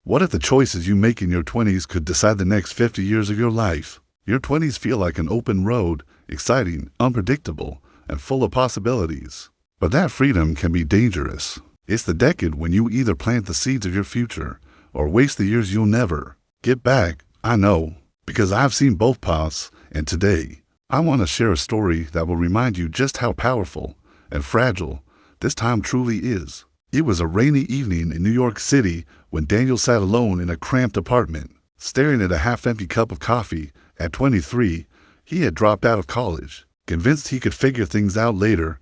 What if the choices you make in your 20s could decide the next 50 years of your life? Your 20s feel like an open road, exciting, unpredictable, and full of possibilities. But that freedom can be dangerous. It's the decade when you either plant the seeds of your future or waste the years you'll never get back. I know, because I've seen both paths, and today, I want to share a story that will remind you just how powerful and fragile this time truly is. It was a rainy evening in New York City when Daniel sat alone in a cramped apartment, staring at a half-empty cup of coffee. At 23, he had dropped out of college, convinced he could figure things out later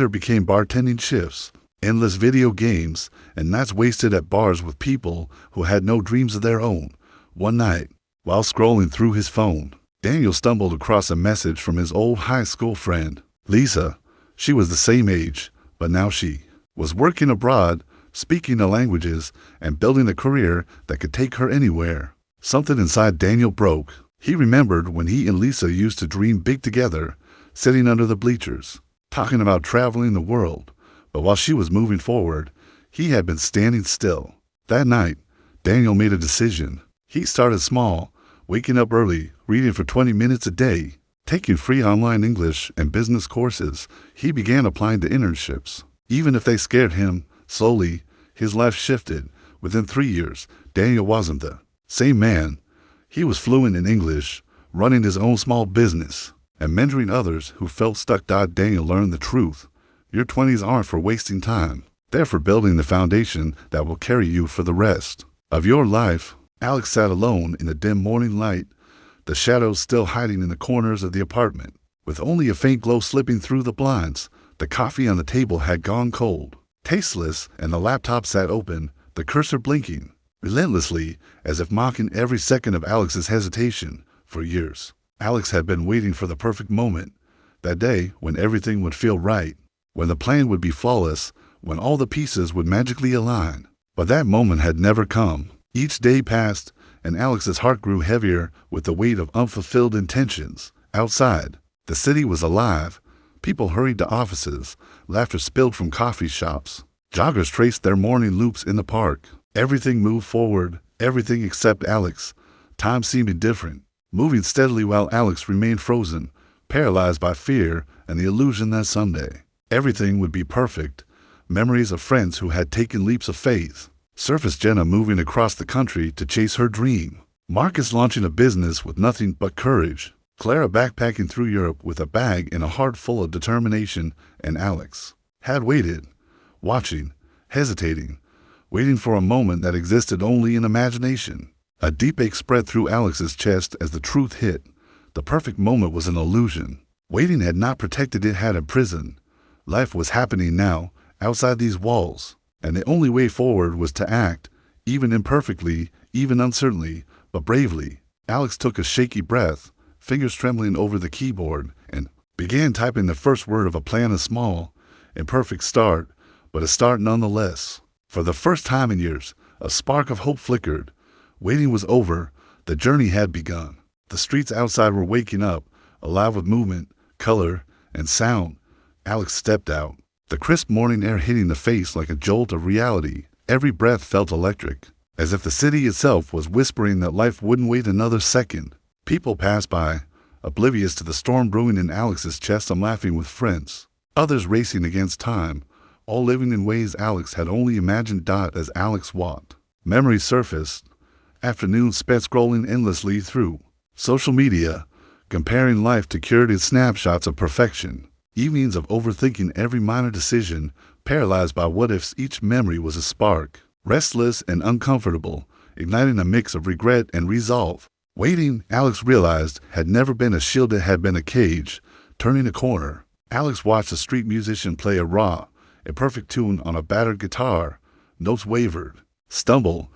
became bartending shifts, endless video games, and nights wasted at bars with people who had no dreams of their own. One night, while scrolling through his phone, Daniel stumbled across a message from his old high school friend, Lisa. She was the same age, but now she was working abroad, speaking the languages, and building a career that could take her anywhere. Something inside Daniel broke. He remembered when he and Lisa used to dream big together, sitting under the bleachers, talking about traveling the world. But while she was moving forward, he had been standing still. That night, Daniel made a decision. He started small, waking up early, reading for 20 minutes a day, taking free online English and business courses. He began applying to internships. Even if they scared him, slowly, his life shifted. Within 3 years, Daniel wasn't the same man. He was fluent in English, running his own small business, and mentoring others who felt stuck. Daniel learned the truth. Your 20s aren't for wasting time. They're for building the foundation that will carry you for the rest of your life. Alex sat alone in the dim morning light, the shadows still hiding in the corners of the apartment. With only a faint glow slipping through the blinds, the coffee on the table had gone cold, tasteless, and the laptop sat open, the cursor blinking relentlessly, as if mocking every second of Alex's hesitation. For years, Alex had been waiting for the perfect moment, that day when everything would feel right, when the plan would be flawless, when all the pieces would magically align. But that moment had never come. Each day passed, and Alex's heart grew heavier with the weight of unfulfilled intentions. Outside, the city was alive. People hurried to offices, laughter spilled from coffee shops. Joggers traced their morning loops in the park. Everything moved forward, everything except Alex. Time seemed indifferent, moving steadily while Alex remained frozen, paralyzed by fear and the illusion that someday everything would be perfect. Memories of friends who had taken leaps of faith surfaced. Jenna moving across the country to chase her dream. Marcus launching a business with nothing but courage. Clara backpacking through Europe with a bag and a heart full of determination. And Alex had waited, watching, hesitating, waiting for a moment that existed only in imagination. A deep ache spread through Alex's chest as the truth hit. The perfect moment was an illusion. Waiting had not protected, it had imprisoned. Life was happening now, outside these walls, and the only way forward was to act, even imperfectly, even uncertainly, but bravely. Alex took a shaky breath, fingers trembling over the keyboard, and began typing the first word of a plan. A small, imperfect start, but a start nonetheless. For the first time in years, a spark of hope flickered. Waiting was over. The journey had begun. The streets outside were waking up, alive with movement, color, and sound. Alex stepped out, the crisp morning air hitting the face like a jolt of reality. Every breath felt electric, as if the city itself was whispering that life wouldn't wait another second. People passed by, oblivious to the storm brewing in Alex's chest. Some laughing with friends, others racing against time, all living in ways Alex had only imagined. As Alex walked, memories surfaced. Afternoons spent scrolling endlessly through social media, comparing life to curated snapshots of perfection. Evenings of overthinking every minor decision, paralyzed by what-ifs. Each memory was a spark, restless and uncomfortable, igniting a mix of regret and resolve. Waiting, Alex realized, had never been a shield, it had been a cage. Turning a corner, Alex watched a street musician play a raw, imperfect tune on a battered guitar. Notes wavered, stumbled,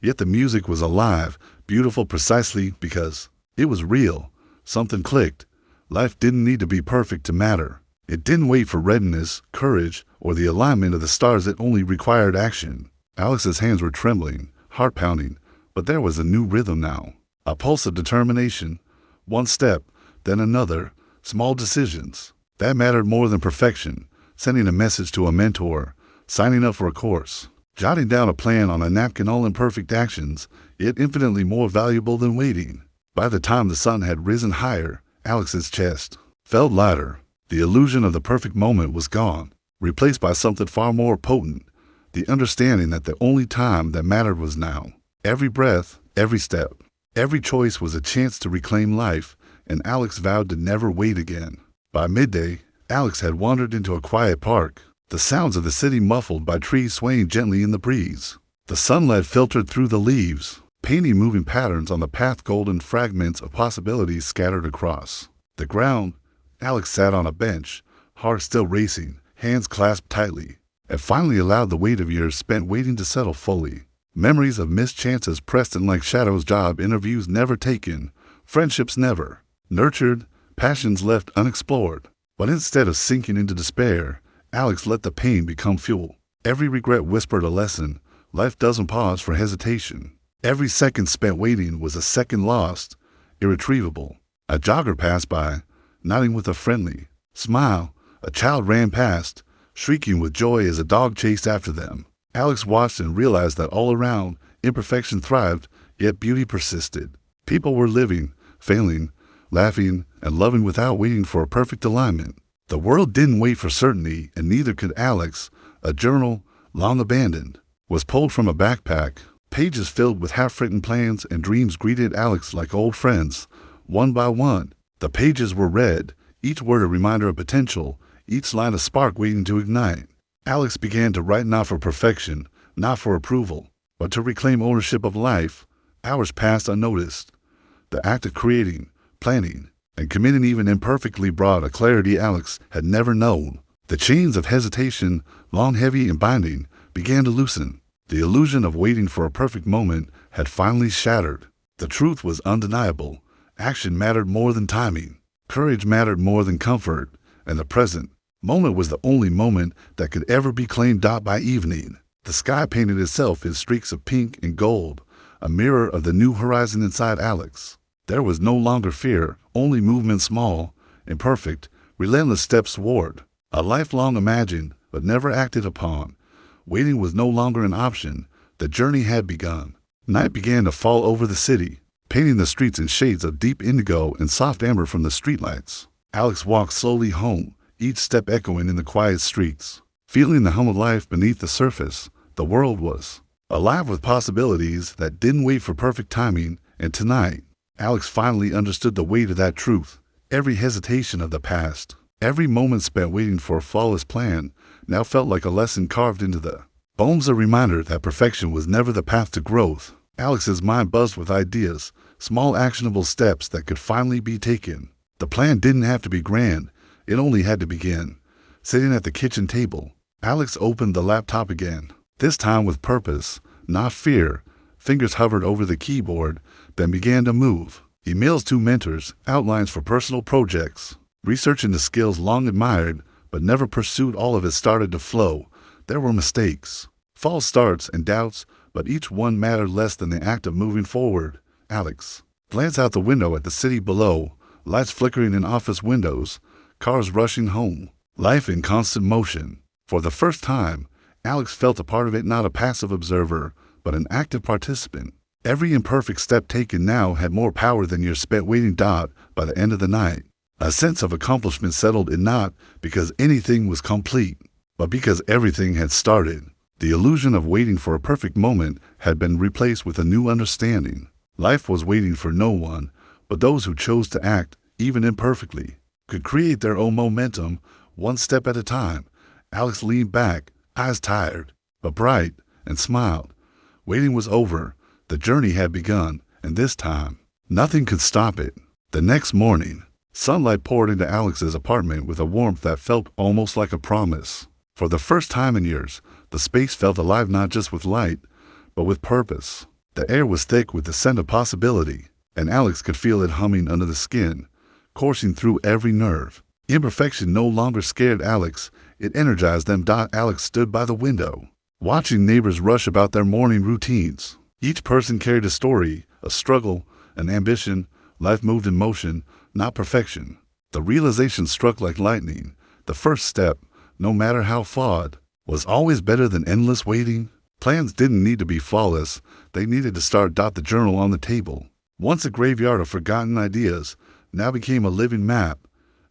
yet the music was alive, beautiful precisely because it was real. Something clicked. Life didn't need to be perfect to matter. It didn't wait for readiness, courage, or the alignment of the stars. It only required action. Alex's hands were trembling, heart pounding, but there was a new rhythm now. A pulse of determination. One step, then another. Small decisions that mattered more than perfection. Sending a message to a mentor, signing up for a course, Jotting down a plan on a napkin, all imperfect actions, yet infinitely more valuable than waiting. By the time the sun had risen higher, Alex's chest felt lighter. The illusion of the perfect moment was gone, replaced by something far more potent, the understanding that the only time that mattered was now. Every breath, every step, every choice was a chance to reclaim life, and Alex vowed to never wait again. By midday, Alex had wandered into a quiet park, the sounds of the city muffled by trees swaying gently in the breeze. The sunlight filtered through the leaves, painting moving patterns on the path, golden fragments of possibilities scattered across the ground. Alex sat on a bench, heart still racing, hands clasped tightly, and finally allowed the weight of years spent waiting to settle fully. Memories of missed chances pressed in like shadows, job interviews never taken, friendships never nurtured, passions left unexplored. But instead of sinking into despair, Alex let the pain become fuel. Every regret whispered a lesson. Life doesn't pause for hesitation. Every second spent waiting was a second lost, irretrievable. A jogger passed by, nodding with a friendly smile. A child ran past, shrieking with joy as a dog chased after them. Alex watched and realized that all around, imperfection thrived, yet beauty persisted. People were living, failing, laughing, and loving without waiting for a perfect alignment. The world didn't wait for certainty, and neither could Alex. A journal, long abandoned, was pulled from a backpack. Pages filled with half-written plans and dreams greeted Alex like old friends. One by one, the pages were read, each word a reminder of potential, each line a spark waiting to ignite. Alex began to write not for perfection, not for approval, but to reclaim ownership of life. Hours passed unnoticed. The act of creating, planning, and committing even imperfectly brought a clarity Alex had never known. The chains of hesitation, long heavy and binding, began to loosen. The illusion of waiting for a perfect moment had finally shattered. The truth was undeniable. Action mattered more than timing. Courage mattered more than comfort. And the present moment was the only moment that could ever be claimed. By evening, the sky painted itself in streaks of pink and gold, a mirror of the new horizon inside Alex. There was no longer fear, only movement, small, imperfect, relentless steps toward a life long imagined but never acted upon. Waiting was no longer an option. The journey had begun. Night began to fall over the city, painting the streets in shades of deep indigo and soft amber from the streetlights. Alex walked slowly home, each step echoing in the quiet streets. Feeling the hum of life beneath the surface, the world was alive with possibilities that didn't wait for perfect timing, and tonight, Alex finally understood the weight of that truth. Every hesitation of the past, every moment spent waiting for a flawless plan, now felt like a lesson carved into the bones, a reminder that perfection was never the path to growth. Alex's mind buzzed with ideas, small actionable steps that could finally be taken. The plan didn't have to be grand, it only had to begin. Sitting at the kitchen table, Alex opened the laptop again, this time with purpose, not fear. Fingers hovered over the keyboard, then began to move. Emails to mentors, outlines for personal projects, research into skills long admired but never pursued. All of it started to flow. There were mistakes, false starts, and doubts, but each one mattered less than the act of moving forward. Alex glanced out the window at the city below, lights flickering in office windows, cars rushing home, life in constant motion. For the first time, Alex felt a part of it, not a passive observer, but an active participant. Every imperfect step taken now had more power than years spent waiting. By the end of the night, a sense of accomplishment settled in, not because anything was complete, but because everything had started. The illusion of waiting for a perfect moment had been replaced with a new understanding. Life was waiting for no one, but those who chose to act, even imperfectly, could create their own momentum, one step at a time. Alex leaned back, eyes tired, but bright, and smiled. Waiting was over. The journey had begun, and this time, nothing could stop it. The next morning, sunlight poured into Alex's apartment with a warmth that felt almost like a promise. For the first time in years, the space felt alive, not just with light, but with purpose. The air was thick with the scent of possibility, and Alex could feel it humming under the skin, coursing through every nerve. Imperfection no longer scared Alex, it energized them. Alex stood by the window, watching neighbors rush about their morning routines. Each person carried a story, a struggle, an ambition. Life moved in motion, not perfection. The realization struck like lightning. The first step, no matter how flawed, was always better than endless waiting. Plans didn't need to be flawless. They needed to start. The journal on the table, once a graveyard of forgotten ideas, now became a living map.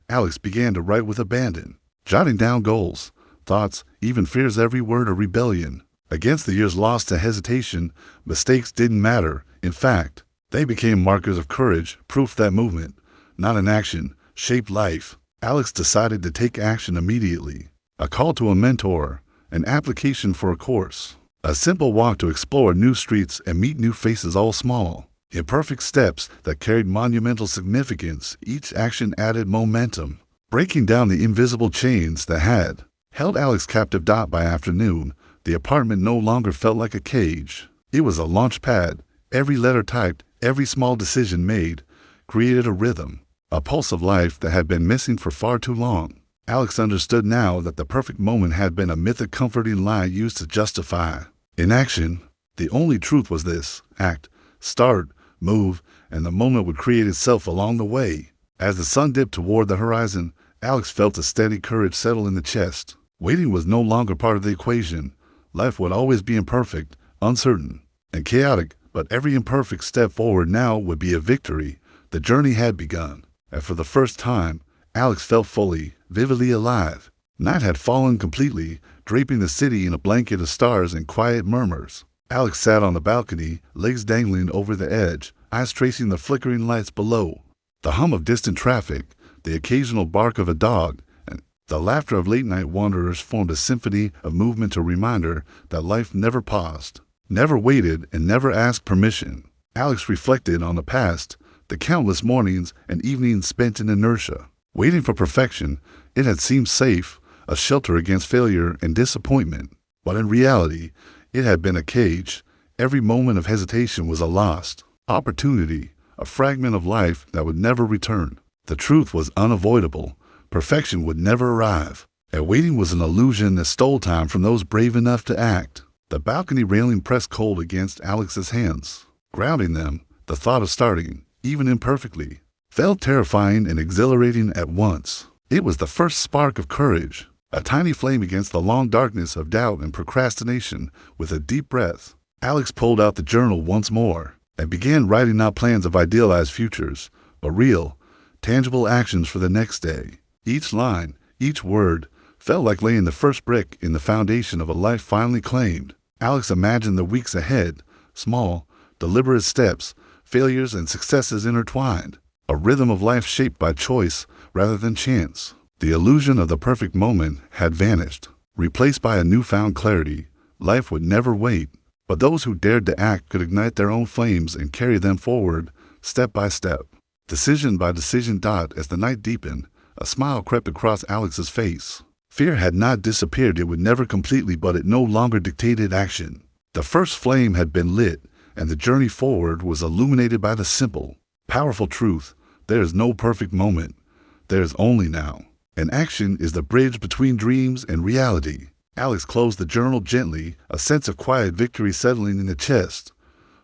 Alex began to write with abandon, jotting down goals, thoughts, even fears, every word a rebellion against the years lost to hesitation. Mistakes didn't matter. In fact, they became markers of courage, proof that movement, not inaction, shaped life. Alex decided to take action immediately. A call to a mentor, an application for a course, a simple walk to explore new streets and meet new faces, all small, imperfect steps that carried monumental significance. Each action added momentum, breaking down the invisible chains that had held Alex captive. By afternoon, the apartment no longer felt like a cage. It was a launch pad. Every letter typed, every small decision made, created a rhythm, a pulse of life that had been missing for far too long. Alex understood now that the perfect moment had been a myth, a comforting lie used to justify inaction. The only truth was this: act, start, move, and the moment would create itself along the way. As the sun dipped toward the horizon, Alex felt a steady courage settle in the chest. Waiting was no longer part of the equation. Life would always be imperfect, uncertain, and chaotic, but every imperfect step forward now would be a victory. The journey had begun, and for the first time, Alex felt fully, vividly alive. Night had fallen completely, draping the city in a blanket of stars and quiet murmurs. Alex sat on the balcony, legs dangling over the edge, eyes tracing the flickering lights below. The hum of distant traffic, the occasional bark of a dog, and the laughter of late-night wanderers formed a symphony of movement, a reminder that life never paused, never waited, and never asked permission. Alex reflected on the past, the countless mornings and evenings spent in inertia, waiting for perfection. It had seemed safe, a shelter against failure and disappointment. But in reality, it had been a cage. Every moment of hesitation was a lost opportunity, a fragment of life that would never return. The truth was unavoidable. Perfection would never arrive. And waiting was an illusion that stole time from those brave enough to act. The balcony railing pressed cold against Alex's hands, grounding them. The thought of starting, even imperfectly, felt terrifying and exhilarating at once. It was the first spark of courage, a tiny flame against the long darkness of doubt and procrastination. With a deep breath, Alex pulled out the journal once more and began writing out plans of idealized futures, but real, tangible actions for the next day. Each line, each word, felt like laying the first brick in the foundation of a life finally claimed. Alex imagined the weeks ahead, small, deliberate steps, failures and successes intertwined, a rhythm of life shaped by choice rather than chance. The illusion of the perfect moment had vanished, replaced by a newfound clarity. Life would never wait, but those who dared to act could ignite their own flames and carry them forward, step by step, decision by decision. As the night deepened, a smile crept across Alex's face. Fear had not disappeared. It would never completely, but it no longer dictated action. The first flame had been lit, and the journey forward was illuminated by the simple, powerful truth: there is no perfect moment. There is only now. And action is the bridge between dreams and reality. Alex closed the journal gently, a sense of quiet victory settling in the chest.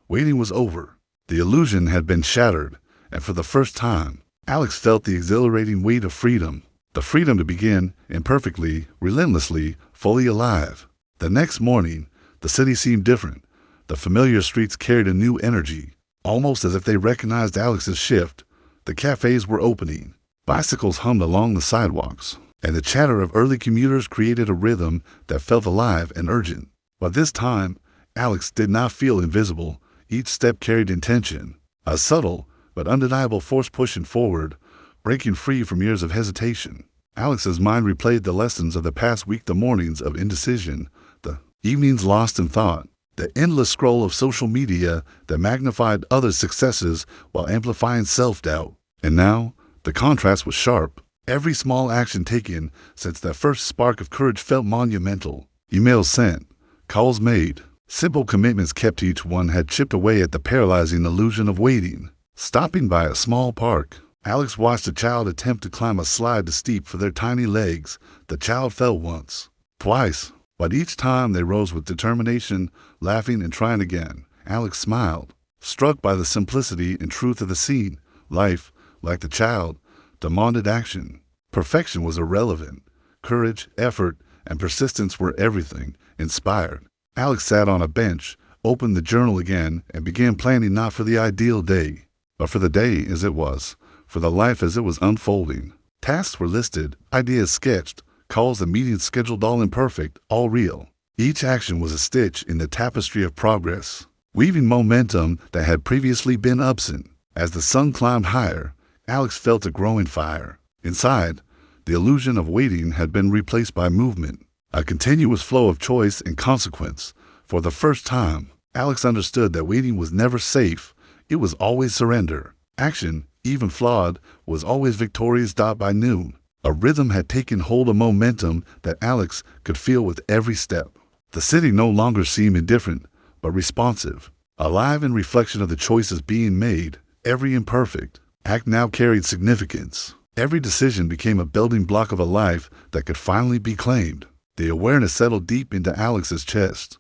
Waiting was over. The illusion had been shattered, and for the first time, Alex felt the exhilarating weight of freedom. The freedom to begin, imperfectly, relentlessly, fully alive. The next morning, the city seemed different. The familiar streets carried a new energy, almost as if they recognized Alex's shift. The cafes were opening. Bicycles hummed along the sidewalks, and the chatter of early commuters created a rhythm that felt alive and urgent. But this time, Alex did not feel invisible. Each step carried intention, a subtle but undeniable force pushing forward, breaking free from years of hesitation. Alex's mind replayed the lessons of the past week, the mornings of indecision, the evenings lost in thought, the endless scroll of social media that magnified others' successes while amplifying self-doubt. And now, the contrast was sharp. Every small action taken since that first spark of courage felt monumental. Emails sent, calls made, simple commitments kept to. Each one had chipped away at the paralyzing illusion of waiting. Stopping by a small park, Alex watched a child attempt to climb a slide too steep for their tiny legs. The child fell once, twice, but each time they rose with determination, laughing and trying again. Alex smiled, struck by the simplicity and truth of the scene. Life, like the child, demanded action. Perfection was irrelevant. Courage, effort, and persistence were everything. Inspired, Alex sat on a bench, opened the journal again, and began planning not for the ideal day, but for the day as it was, for the life as it was unfolding. Tasks were listed, ideas sketched, calls and meetings scheduled, all imperfect, all real. Each action was a stitch in the tapestry of progress, weaving momentum that had previously been absent. As the sun climbed higher, Alex felt a growing fire. Inside, the illusion of waiting had been replaced by movement, a continuous flow of choice and consequence. For the first time, Alex understood that waiting was never safe. It was always surrender. Action, even flawed, was always victorious. By noon, a rhythm had taken hold of momentum that Alex could feel with every step. The city no longer seemed indifferent, but responsive, alive in reflection of the choices being made. Every imperfect act now carried significance. Every decision became a building block of a life that could finally be claimed. The awareness settled deep into Alex's chest.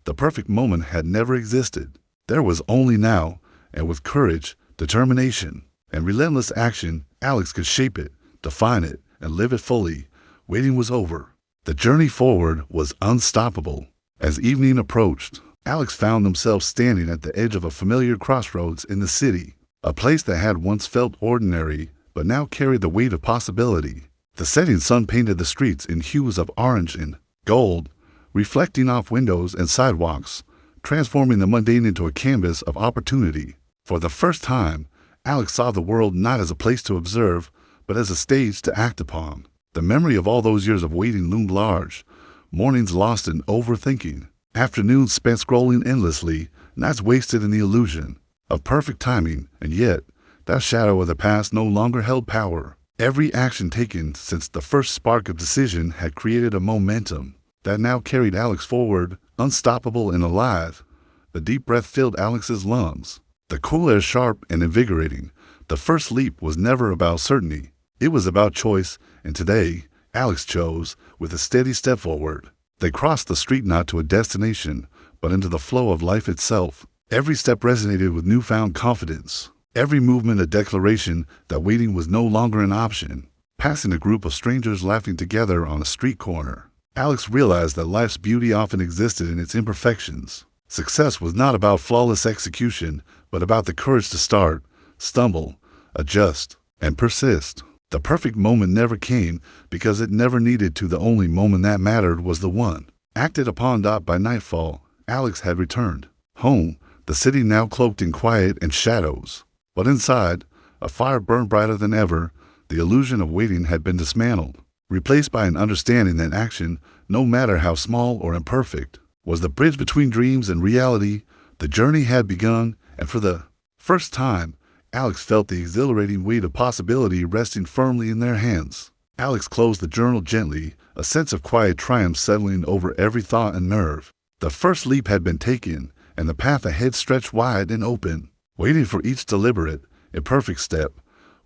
The perfect moment had never existed. There was only now, and with courage, determination, and relentless action, Alex could shape it, define it, and live it fully. Waiting was over. The journey forward was unstoppable. As evening approached, Alex found himself standing at the edge of a familiar crossroads in the city, a place that had once felt ordinary, but now carried the weight of possibility. The setting sun painted the streets in hues of orange and gold, reflecting off windows and sidewalks, transforming the mundane into a canvas of opportunity. For the first time, Alex saw the world not as a place to observe, but as a stage to act upon. The memory of all those years of waiting loomed large, mornings lost in overthinking, afternoons spent scrolling endlessly, nights wasted in the illusion of perfect timing, and yet that shadow of the past no longer held power. Every action taken since the first spark of decision had created a momentum that now carried Alex forward, unstoppable and alive. The deep breath filled Alex's lungs, the cool air sharp and invigorating. The first leap was never about certainty. It was about choice, and today, Alex chose with a steady step forward. They crossed the street not to a destination, but into the flow of life itself. Every step resonated with newfound confidence. Every movement a declaration that waiting was no longer an option. Passing a group of strangers laughing together on a street corner, Alex realized that life's beauty often existed in its imperfections. Success was not about flawless execution, but about the courage to start, stumble, adjust, and persist. The perfect moment never came because it never needed to. The only moment that mattered was the one acted upon. By nightfall, Alex had returned home, the city now cloaked in quiet and shadows. But inside, a fire burned brighter than ever. The illusion of waiting had been dismantled, replaced by an understanding that action, no matter how small or imperfect, was the bridge between dreams and reality. The journey had begun, and for the first time, Alex felt the exhilarating weight of possibility resting firmly in their hands. Alex closed the journal gently, a sense of quiet triumph settling over every thought and nerve. The first leap had been taken, and the path ahead stretched wide and open. Waiting for each deliberate, imperfect step,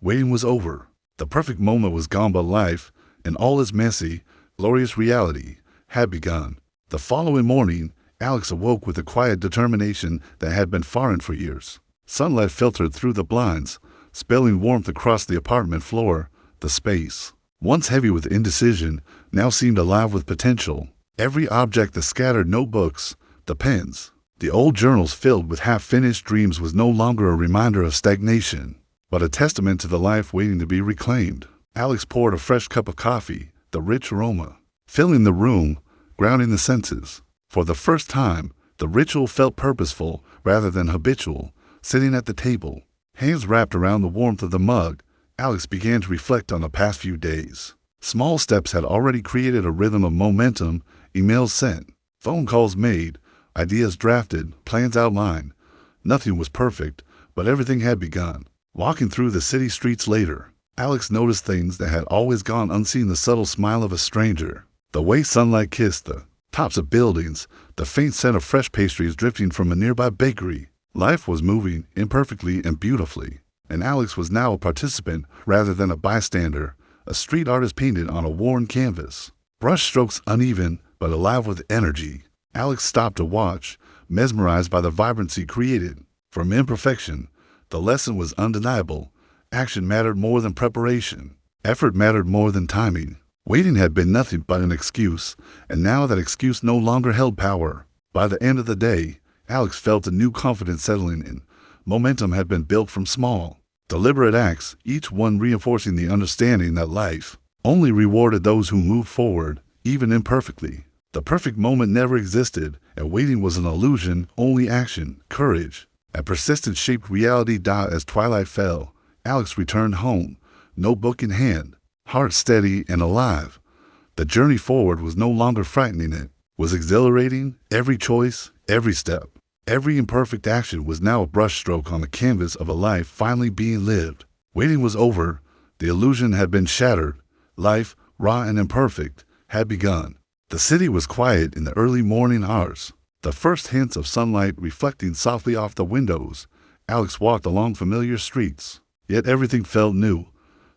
waiting was over. The perfect moment was gone, but life, in all its messy, glorious reality, had begun. The following morning, Alex awoke with a quiet determination that had been foreign for years. Sunlight filtered through the blinds, spilling warmth across the apartment floor. The space, once heavy with indecision, now seemed alive with potential. Every object, the scattered notebooks, the pens, the old journals filled with half-finished dreams, was no longer a reminder of stagnation, but a testament to the life waiting to be reclaimed. Alex poured a fresh cup of coffee, the rich aroma filling the room, grounding the senses. For the first time, the ritual felt purposeful rather than habitual. Sitting at the table, hands wrapped around the warmth of the mug, Alex began to reflect on the past few days. Small steps had already created a rhythm of momentum. Emails sent, phone calls made, ideas drafted, plans outlined. Nothing was perfect, but everything had begun. Walking through the city streets later, Alex noticed things that had always gone unseen: the subtle smile of a stranger, the way sunlight kissed the tops of buildings, the faint scent of fresh pastries drifting from a nearby bakery. Life was moving imperfectly and beautifully, and Alex was now a participant rather than a bystander, a street artist painted on a worn canvas. Brush strokes uneven, but alive with energy. Alex stopped to watch, mesmerized by the vibrancy created. From imperfection, the lesson was undeniable. Action mattered more than preparation. Effort mattered more than timing. Waiting had been nothing but an excuse, and now that excuse no longer held power. By the end of the day, Alex felt a new confidence settling in. Momentum had been built from small, deliberate acts, each one reinforcing the understanding that life only rewarded those who moved forward, even imperfectly. The perfect moment never existed, and waiting was an illusion. Only action, courage, and persistence shaped reality. As twilight fell, Alex returned home, notebook in hand, heart steady and alive. The journey forward was no longer frightening, it was exhilarating. Every choice, every step, every imperfect action was now a brushstroke on the canvas of a life finally being lived. Waiting was over. The illusion had been shattered. Life, raw and imperfect, had begun. The city was quiet in the early morning hours, the first hints of sunlight reflecting softly off the windows. Alex walked along familiar streets, yet everything felt new.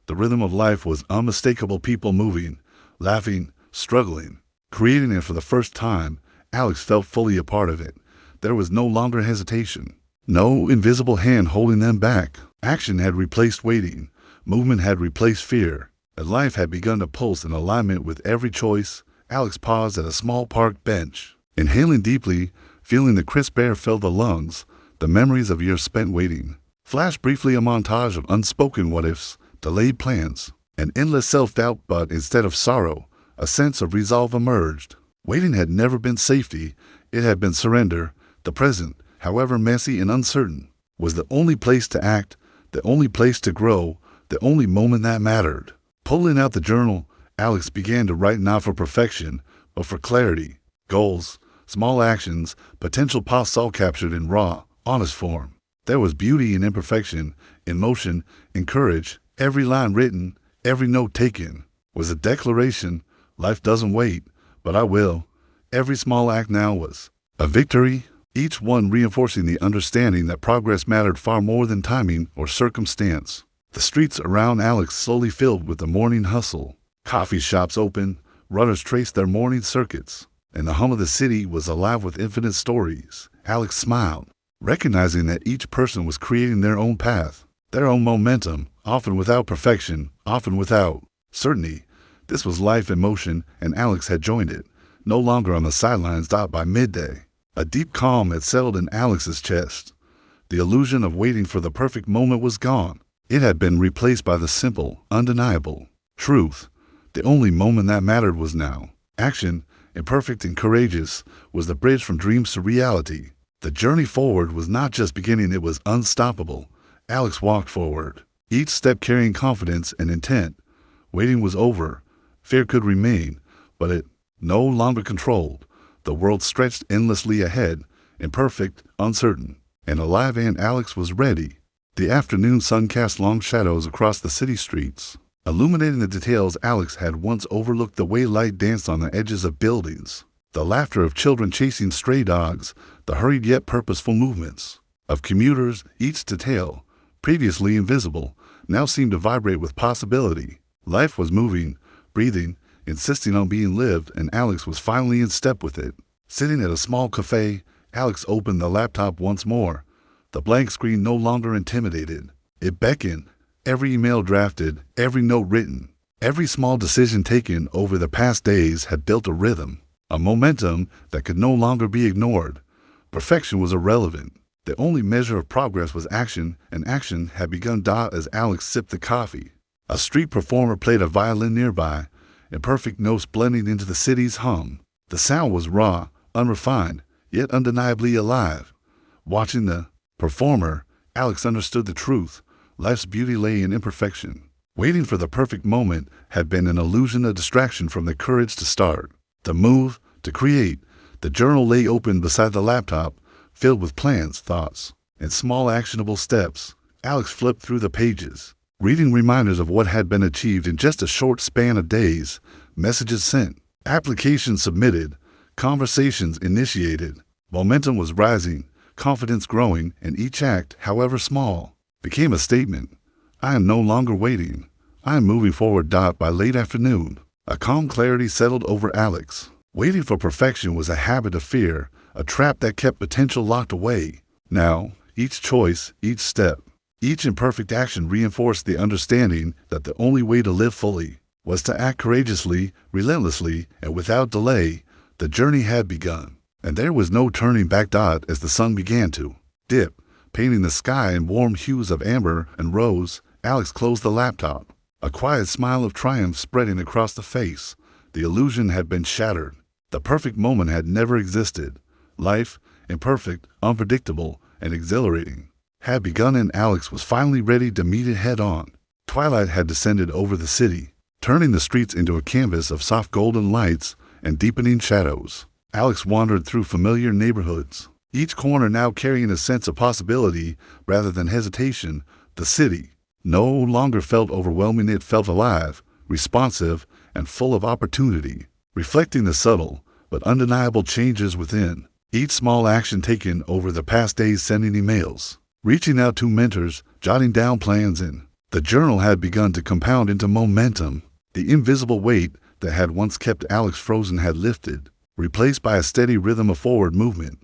The rhythm of life was unmistakable, people moving, laughing, struggling, creating it for the first time. Alex felt fully a part of it. There was no longer hesitation, no invisible hand holding them back. Action had replaced waiting, movement had replaced fear, and life had begun to pulse in alignment with every choice. Alex paused at a small park bench, inhaling deeply, feeling the crisp air fill the lungs. The memories of years spent waiting flashed briefly, a montage of unspoken what-ifs, delayed plans, and endless self-doubt. But instead of sorrow, a sense of resolve emerged. Waiting had never been safety, it had been surrender. The present, however messy and uncertain, was the only place to act, the only place to grow, the only moment that mattered. Pulling out the journal, Alex began to write, not for perfection, but for clarity. Goals, small actions, potential paths, all captured in raw, honest form. There was beauty in imperfection, in motion, in courage. Every line written, every note taken, was a declaration. Life doesn't wait, but I will. Every small act now was a victory, each one reinforcing the understanding that progress mattered far more than timing or circumstance. The streets around Alex slowly filled with the morning hustle. Coffee shops open, runners traced their morning circuits, and the hum of the city was alive with infinite stories. Alex smiled, recognizing that each person was creating their own path, their own momentum, often without perfection, often without certainty. This was life in motion, and Alex had joined it, no longer on the sidelines. By midday, a deep calm had settled in Alex's chest. The illusion of waiting for the perfect moment was gone. It had been replaced by the simple, undeniable truth. The only moment that mattered was now. Action, imperfect and courageous, was the bridge from dreams to reality. The journey forward was not just beginning, it was unstoppable. Alex walked forward, each step carrying confidence and intent. Waiting was over. Fear could remain, but it no longer controlled. The world stretched endlessly ahead, imperfect, uncertain, and alive, and Alex was ready. The afternoon sun cast long shadows across the city streets, illuminating the details Alex had once overlooked. The way light danced on the edges of buildings, the laughter of children chasing stray dogs, the hurried yet purposeful movements of commuters. Each detail, previously invisible, now seemed to vibrate with possibility. Life was moving, breathing, insisting on being lived, and Alex was finally in step with it. Sitting at a small cafe, Alex opened the laptop once more. The blank screen no longer intimidated. It beckoned. Every email drafted, every note written, every small decision taken over the past days had built a rhythm, a momentum that could no longer be ignored. Perfection was irrelevant. The only measure of progress was action, and action had begun. As Alex sipped the coffee, a street performer played a violin nearby, imperfect notes blending into the city's hum. The sound was raw, unrefined, yet undeniably alive. Watching the performer, Alex understood the truth. Life's beauty lay in imperfection. Waiting for the perfect moment had been an illusion, a distraction from the courage to start, to move, to create. The journal lay open beside the laptop, filled with plans, thoughts, and small actionable steps. Alex flipped through the pages, reading reminders of what had been achieved in just a short span of days. Messages sent, applications submitted, conversations initiated. Momentum was rising, confidence growing, and each act, however small, became a statement. I am no longer waiting. I am moving forward. By late afternoon, a calm clarity settled over Alex. Waiting for perfection was a habit of fear, a trap that kept potential locked away. Now, each choice, each step, each imperfect action reinforced the understanding that the only way to live fully was to act courageously, relentlessly, and without delay. The journey had begun. And there was no turning back as the sun began to dip, painting the sky in warm hues of amber and rose. Alex closed the laptop, a quiet smile of triumph spreading across the face. The illusion had been shattered. The perfect moment had never existed. Life, imperfect, unpredictable, and exhilarating, had begun, and Alex was finally ready to meet it head-on. Twilight had descended over the city, turning the streets into a canvas of soft golden lights and deepening shadows. Alex wandered through familiar neighborhoods, each corner now carrying a sense of possibility rather than hesitation. The city no longer felt overwhelming. It felt alive, responsive, and full of opportunity, reflecting the subtle but undeniable changes within. Each small action taken over the past days, sending emails, reaching out to mentors, jotting down plans, and the journal had begun to compound into momentum. The invisible weight that had once kept Alex frozen had lifted, replaced by a steady rhythm of forward movement.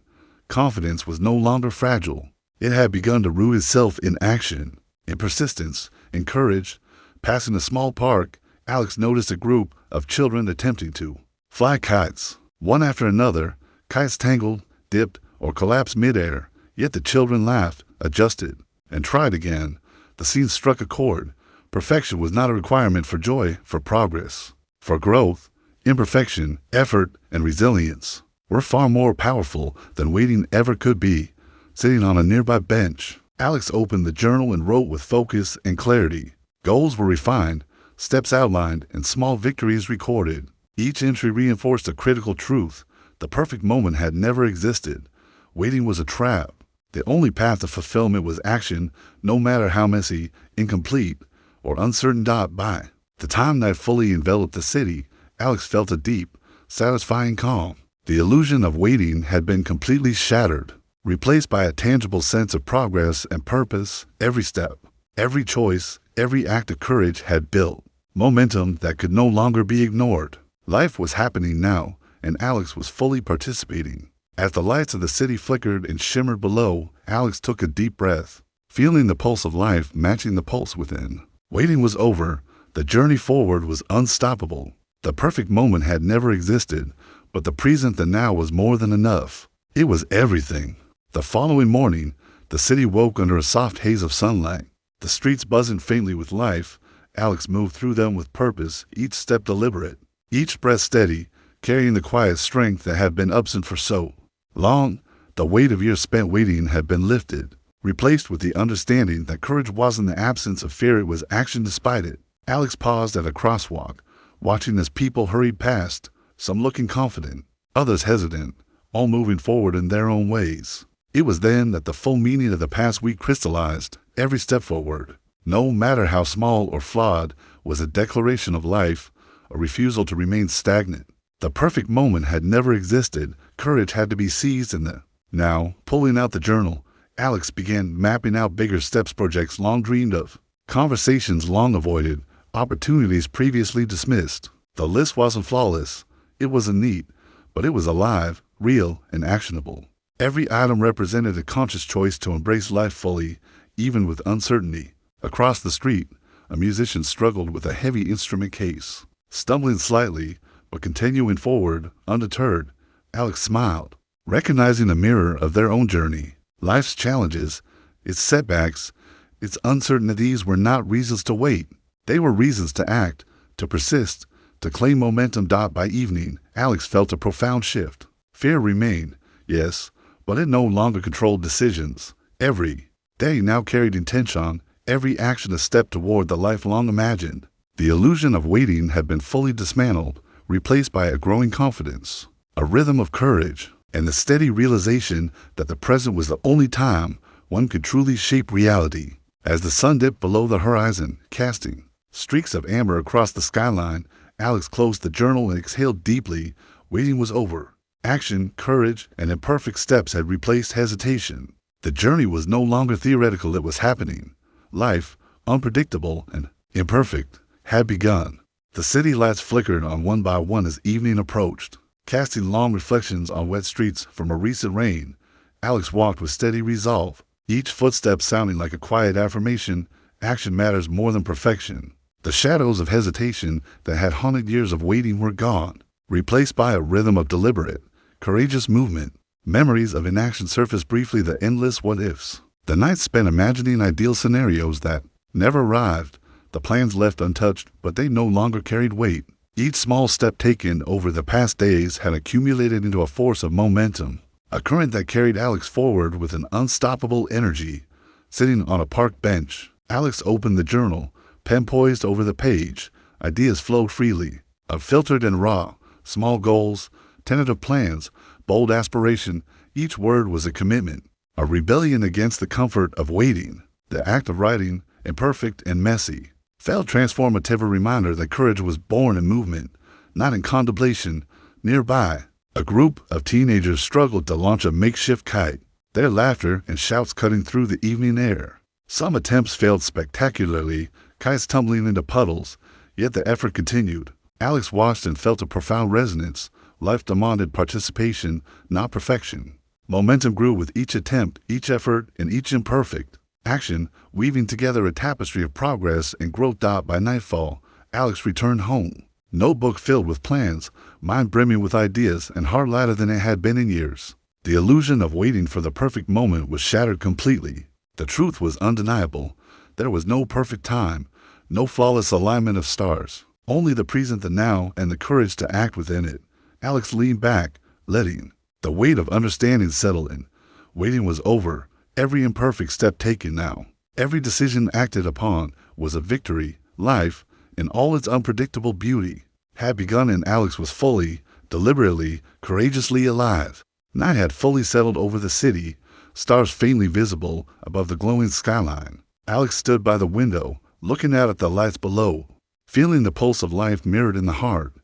Confidence was no longer fragile. It had begun to root itself in action, in persistence, in courage. Passing a small park, Alex noticed a group of children attempting to fly kites. One after another, kites tangled, dipped, or collapsed midair. Yet the children laughed, adjusted, and tried again. The scene struck a chord. Perfection was not a requirement for joy, for progress, for growth. Imperfection, effort, and resilience were far more powerful than waiting ever could be. Sitting on a nearby bench, Alex opened the journal and wrote with focus and clarity. Goals were refined, steps outlined, and small victories recorded. Each entry reinforced a critical truth. The perfect moment had never existed. Waiting was a trap. The only path to fulfillment was action, no matter how messy, incomplete, or uncertain. By the time night fully enveloped the city, Alex felt a deep, satisfying calm. The illusion of waiting had been completely shattered, replaced by a tangible sense of progress and purpose. Every step, every choice, every act of courage had built momentum that could no longer be ignored. Life was happening now, and Alex was fully participating. As the lights of the city flickered and shimmered below, Alex took a deep breath, feeling the pulse of life matching the pulse within. Waiting was over. The journey forward was unstoppable. The perfect moment had never existed, but the present, the now, was more than enough. It was everything. The following morning, the city woke under a soft haze of sunlight. The streets buzzing faintly with life. Alex moved through them with purpose, each step deliberate, each breath steady, carrying the quiet strength that had been absent for so long. The weight of years spent waiting had been lifted, replaced with the understanding that courage wasn't the absence of fear, it was action despite it. Alex paused at a crosswalk, watching as people hurried past, some looking confident, others hesitant, all moving forward in their own ways. It was then that the full meaning of the past week crystallized. Every step forward, no matter how small or flawed, was a declaration of life, a refusal to remain stagnant. The perfect moment had never existed. Courage had to be seized in the now. Pulling out the journal, Alex began mapping out bigger steps, projects long dreamed of, conversations long avoided, opportunities previously dismissed. The list wasn't flawless. It wasn't neat, but it was alive, real, and actionable. Every item represented a conscious choice to embrace life fully, even with uncertainty. Across the street, a musician struggled with a heavy instrument case. Stumbling slightly, but continuing forward, undeterred, Alex smiled, recognizing a mirror of their own journey. Life's challenges, its setbacks, its uncertainties were not reasons to wait. They were reasons to act, to persist, to claim momentum. By evening, Alex felt a profound shift. Fear remained, yes, but it no longer controlled decisions. Every day now carried intention, every action a step toward the life long imagined. The illusion of waiting had been fully dismantled, replaced by a growing confidence, a rhythm of courage, and the steady realization that the present was the only time one could truly shape reality. As the sun dipped below the horizon, casting streaks of amber across the skyline, Alex closed the journal and exhaled deeply. Waiting was over. Action, courage, and imperfect steps had replaced hesitation. The journey was no longer theoretical, it was happening. Life, unpredictable and imperfect, had begun. The city lights flickered on one by one as evening approached, casting long reflections on wet streets from a recent rain. Alex walked with steady resolve, each footstep sounding like a quiet affirmation. Action matters more than perfection. The shadows of hesitation that had haunted years of waiting were gone, replaced by a rhythm of deliberate, courageous movement. Memories of inaction surfaced briefly, the endless what-ifs. The night spent imagining ideal scenarios that never arrived, the plans left untouched, but they no longer carried weight. Each small step taken over the past days had accumulated into a force of momentum, a current that carried Alex forward with an unstoppable energy. Sitting on a park bench, Alex opened the journal, pen poised over the page. Ideas flowed freely, unfiltered and raw. Small goals, tentative plans, bold aspiration. Each word was a commitment, a rebellion against the comfort of waiting. The act of writing, imperfect and messy, felt transformative, a reminder that courage was born in movement, not in contemplation. Nearby, a group of teenagers struggled to launch a makeshift kite, their laughter and shouts cutting through the evening air. Some attempts failed spectacularly, kites tumbling into puddles, yet the effort continued. Alex watched and felt a profound resonance. Life demanded participation, not perfection. Momentum grew with each attempt, each effort, and each imperfect action, weaving together a tapestry of progress and growth. By nightfall, Alex returned home, notebook filled with plans, mind brimming with ideas, and heart lighter than it had been in years. The illusion of waiting for the perfect moment was shattered completely. The truth was undeniable. There was no perfect time, no flawless alignment of stars, only the present, the now, and the courage to act within it. Alex leaned back, letting the weight of understanding settle in. Waiting was over. Every imperfect step taken now, every decision acted upon, was a victory. Life, in all its unpredictable beauty, had begun, and Alex was fully, deliberately, courageously alive. Night had fully settled over the city, stars faintly visible above the glowing skyline. Alex stood by the window, looking out at the lights below, feeling the pulse of life mirrored in the heart.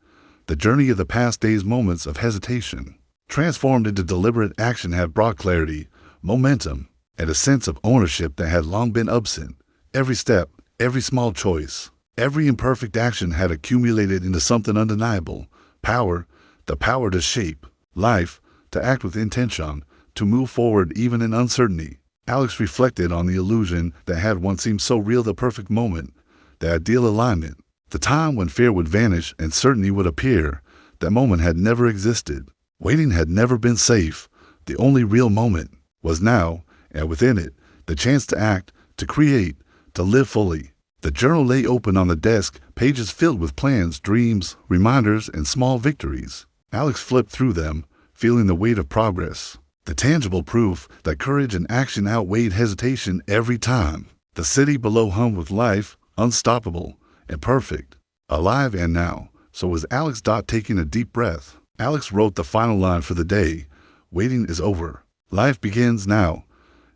The journey of the past days, moments of hesitation, transformed into deliberate action, had brought clarity, momentum, and a sense of ownership that had long been absent. Every step, every small choice, every imperfect action had accumulated into something undeniable. Power, the power to shape life, to act with intention, to move forward even in uncertainty. Alex reflected on the illusion that had once seemed so real, the perfect moment, the ideal alignment, the time when fear would vanish and certainty would appear. That moment had never existed. Waiting had never been safe. The only real moment was now, and within it, the chance to act, to create, to live fully. The journal lay open on the desk, pages filled with plans, dreams, reminders, and small victories. Alex flipped through them, feeling the weight of progress, the tangible proof that courage and action outweighed hesitation every time. The city below hummed with life, unstoppable and perfect, alive and now. So was Alex. Taking a deep breath, Alex wrote the final line for the day. Waiting is over. Life begins now.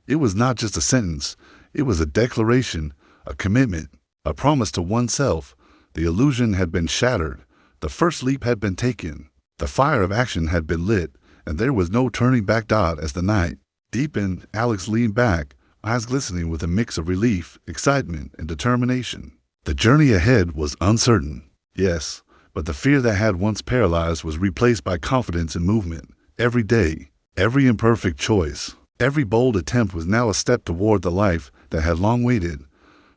It was not just a sentence. It was a declaration, a commitment, a promise to oneself. The illusion had been shattered. The first leap had been taken. The fire of action had been lit, and there was no turning back. As the night deepened, Alex leaned back, eyes glistening with a mix of relief, excitement, and determination. The journey ahead was uncertain, yes, but the fear that had once paralyzed was replaced by confidence and movement. Every day, every imperfect choice, every bold attempt was now a step toward the life that had long waited.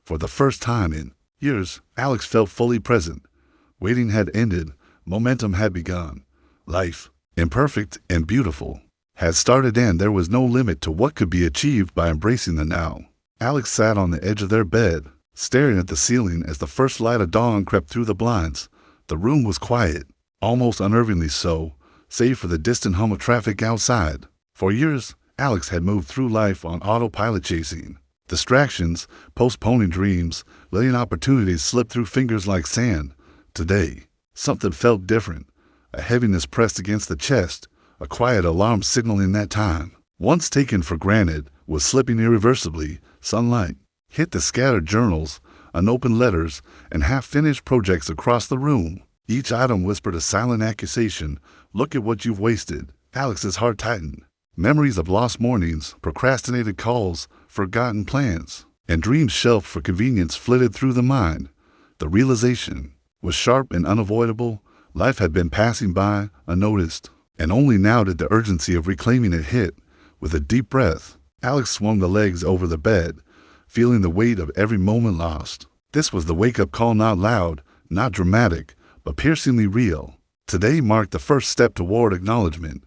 For the first time in years, Alex felt fully present. Waiting had ended. Momentum had begun. Life, imperfect and beautiful, had started, and there was no limit to what could be achieved by embracing the now. Alex sat on the edge of their bed, staring at the ceiling as the first light of dawn crept through the blinds. The room was quiet, almost unnervingly so, save for the distant hum of traffic outside. For years, Alex had moved through life on autopilot, chasing distractions, postponing dreams, letting opportunities slip through fingers like sand. Today, something felt different. A heaviness pressed against the chest, a quiet alarm signaling that time, once taken for granted, was slipping irreversibly. Sunlight hit the scattered journals, unopened letters, and half-finished projects across the room. Each item whispered a silent accusation. Look at what you've wasted. Alex's heart tightened. Memories of lost mornings, procrastinated calls, forgotten plans, and dreams shelved for convenience flitted through the mind. The realization was sharp and unavoidable. Life had been passing by, unnoticed, and only now did the urgency of reclaiming it hit. With a deep breath, Alex swung the legs over the bed, feeling the weight of every moment lost. This was the wake-up call, not loud, not dramatic, but piercingly real. Today marked the first step toward acknowledgement,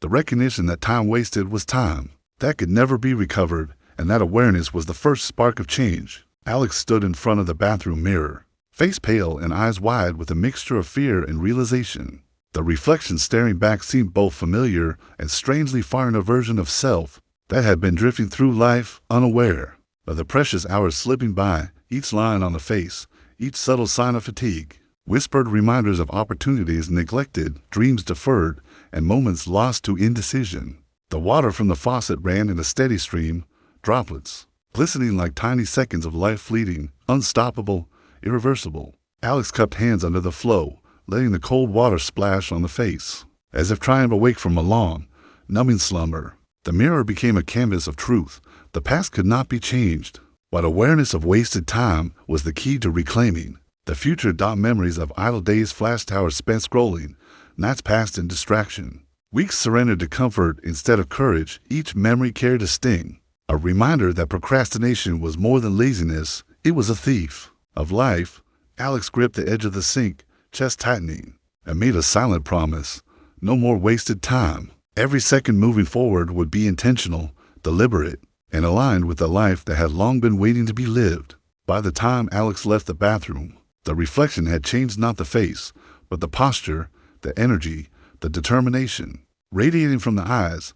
The recognition that time wasted was time that could never be recovered, and that awareness was the first spark of change. Alex stood in front of the bathroom mirror, face pale and eyes wide with a mixture of fear and realization. The reflection staring back seemed both familiar and strangely foreign, a version of self that had been drifting through life unaware of the precious hours slipping by, each line on the face, each subtle sign of fatigue, whispered reminders of opportunities neglected, dreams deferred, and moments lost to indecision. The water from the faucet ran in a steady stream, droplets, glistening like tiny seconds of life, fleeting, unstoppable, irreversible. Alex cupped hands under the flow, letting the cold water splash on the face, as if trying to wake from a long, numbing slumber. The mirror became a canvas of truth. The past could not be changed, but awareness of wasted time was the key to reclaiming. The future memories of idle days flashed hours spent scrolling, nights passed in distraction. Weeks surrendered to comfort instead of courage. Each memory carried a sting, a reminder that procrastination was more than laziness, it was a thief of life. Alex gripped the edge of the sink, chest tightening, and made a silent promise: no more wasted time. Every second moving forward would be intentional, deliberate, and aligned with the life that had long been waiting to be lived. By the time Alex left the bathroom, the reflection had changed not the face, but the posture, the energy, the determination. Radiating from the eyes,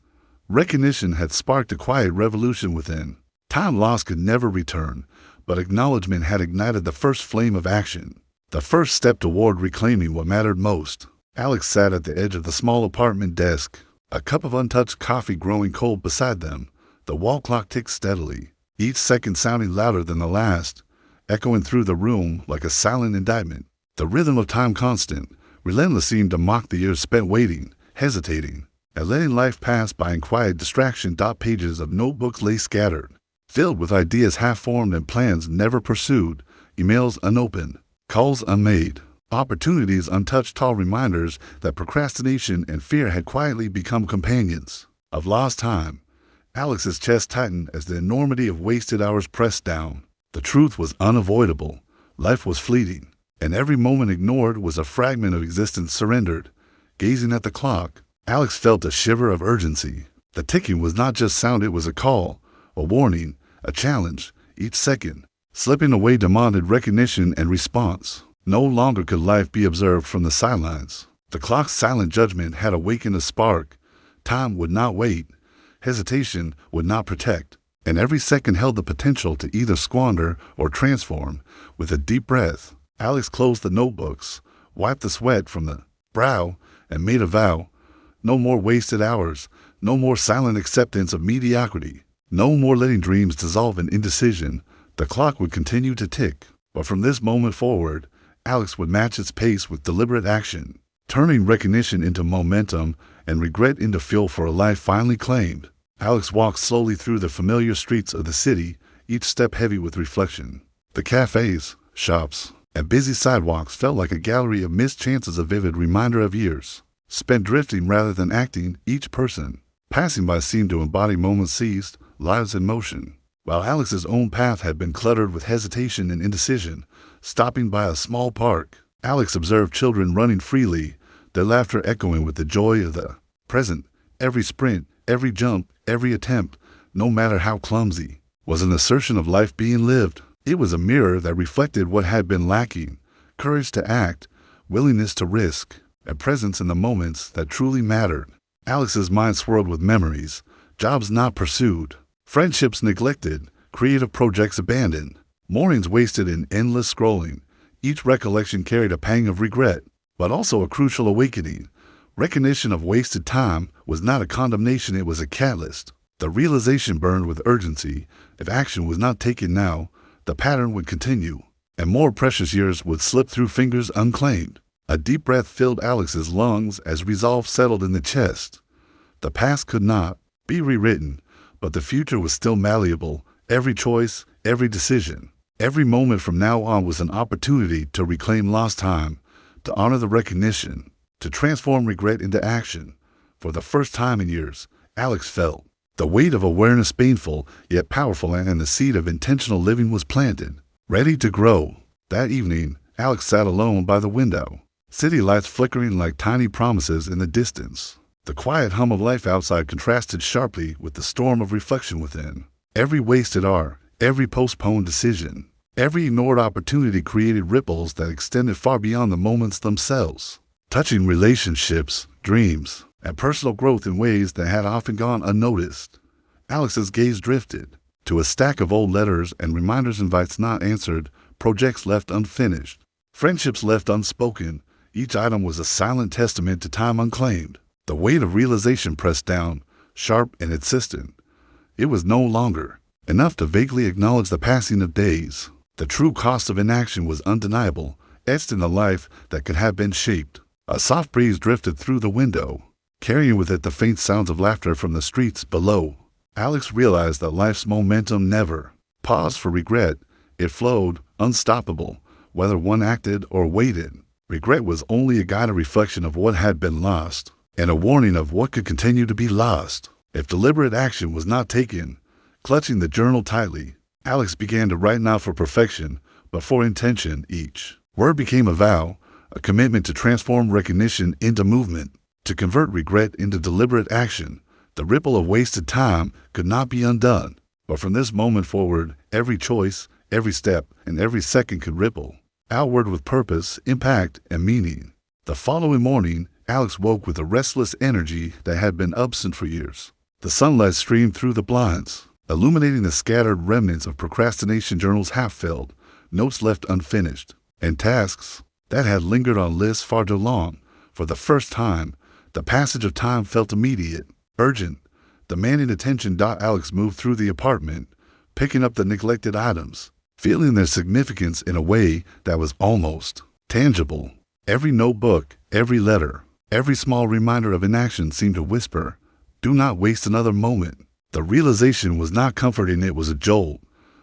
recognition had sparked a quiet revolution within. Time lost could never return, but acknowledgement had ignited the first flame of action, the first step toward reclaiming what mattered most. Alex sat at the edge of the small apartment desk, a cup of untouched coffee growing cold beside them. The wall clock ticked steadily, each second sounding louder than the last, echoing through the room like a silent indictment. The rhythm of time, constant, relentless, seemed to mock the years spent waiting, hesitating, and letting life pass by in quiet distraction. Pages of notebooks lay scattered, filled with ideas half-formed and plans never pursued, emails unopened, calls unmade, opportunities untouched, tall reminders that procrastination and fear had quietly become companions of lost time. Alex's chest tightened as the enormity of wasted hours pressed down. The truth was unavoidable. Life was fleeting, and every moment ignored was a fragment of existence surrendered. Gazing at the clock, Alex felt a shiver of urgency. The ticking was not just sound, it was a call, a warning, a challenge. Each second, slipping away, demanded recognition and response. No longer could life be observed from the sidelines. The clock's silent judgment had awakened a spark. Time would not wait. Hesitation would not protect. And every second held the potential to either squander or transform. With a deep breath, Alex closed the notebooks, wiped the sweat from the brow, and made a vow: no more wasted hours, no more silent acceptance of mediocrity, no more letting dreams dissolve in indecision. The clock would continue to tick, but from this moment forward, Alex would match its pace with deliberate action, turning recognition into momentum and regret into fuel for a life finally claimed. Alex walked slowly through the familiar streets of the city, each step heavy with reflection. The cafes, shops, and busy sidewalks felt like a gallery of missed chances, a vivid reminder of years spent drifting rather than acting. Each person passing by seemed to embody moments seized, lives in motion. While Alex's own path had been cluttered with hesitation and indecision, stopping by a small park, Alex observed children running freely, their laughter echoing with the joy of the present. Every sprint, every jump, every attempt, no matter how clumsy, was an assertion of life being lived. It was a mirror that reflected what had been lacking: courage to act, willingness to risk, and presence in the moments that truly mattered. Alex's mind swirled with memories, jobs not pursued, friendships neglected, creative projects abandoned, mornings wasted in endless scrolling. Each recollection carried a pang of regret, but also a crucial awakening. Recognition of wasted time was not a condemnation, it was a catalyst. The realization burned with urgency. If action was not taken now, the pattern would continue, and more precious years would slip through fingers unclaimed. A deep breath filled Alex's lungs as resolve settled in the chest. The past could not be rewritten, but the future was still malleable. Every choice, every decision, every moment from now on was an opportunity to reclaim lost time, to honor the recognition, to transform regret into action. For the first time in years, Alex felt the weight of awareness, painful yet powerful, and the seed of intentional living was planted, ready to grow. That evening, Alex sat alone by the window, city lights flickering like tiny promises in the distance. The quiet hum of life outside contrasted sharply with the storm of reflection within. Every wasted hour, every postponed decision, every ignored opportunity created ripples that extended far beyond the moments themselves, touching relationships, dreams, and personal growth in ways that had often gone unnoticed. Alex's gaze drifted to a stack of old letters and reminders, invites not answered, projects left unfinished, friendships left unspoken. Each item was a silent testament to time unclaimed. The weight of realization pressed down, sharp and insistent. It was no longer enough to vaguely acknowledge the passing of days. The true cost of inaction was undeniable, etched in the life that could have been shaped. A soft breeze drifted through the window, carrying with it the faint sounds of laughter from the streets below. Alex realized that life's momentum never paused for regret. It flowed, unstoppable, whether one acted or waited. Regret was only a guided reflection of what had been lost, and a warning of what could continue to be lost if deliberate action was not taken. Clutching the journal tightly, Alex began to write not for perfection, but for intention. Each word became a vow, a commitment to transform recognition into movement, to convert regret into deliberate action. The ripple of wasted time could not be undone, but from this moment forward, every choice, every step, and every second could ripple outward with purpose, impact, and meaning. The following morning, Alex woke with a restless energy that had been absent for years. The sunlight streamed through the blinds, illuminating the scattered remnants of procrastination, journals half filled, notes left unfinished, and tasks that had lingered on lists far too long. For the first time, the passage of time felt immediate, urgent, demanding attention. Alex moved through the apartment, picking up the neglected items, feeling their significance in a way that was almost tangible. Every notebook, every letter, every small reminder of inaction seemed to whisper, "Do not waste another moment." The realization was not comforting, it was a jolt.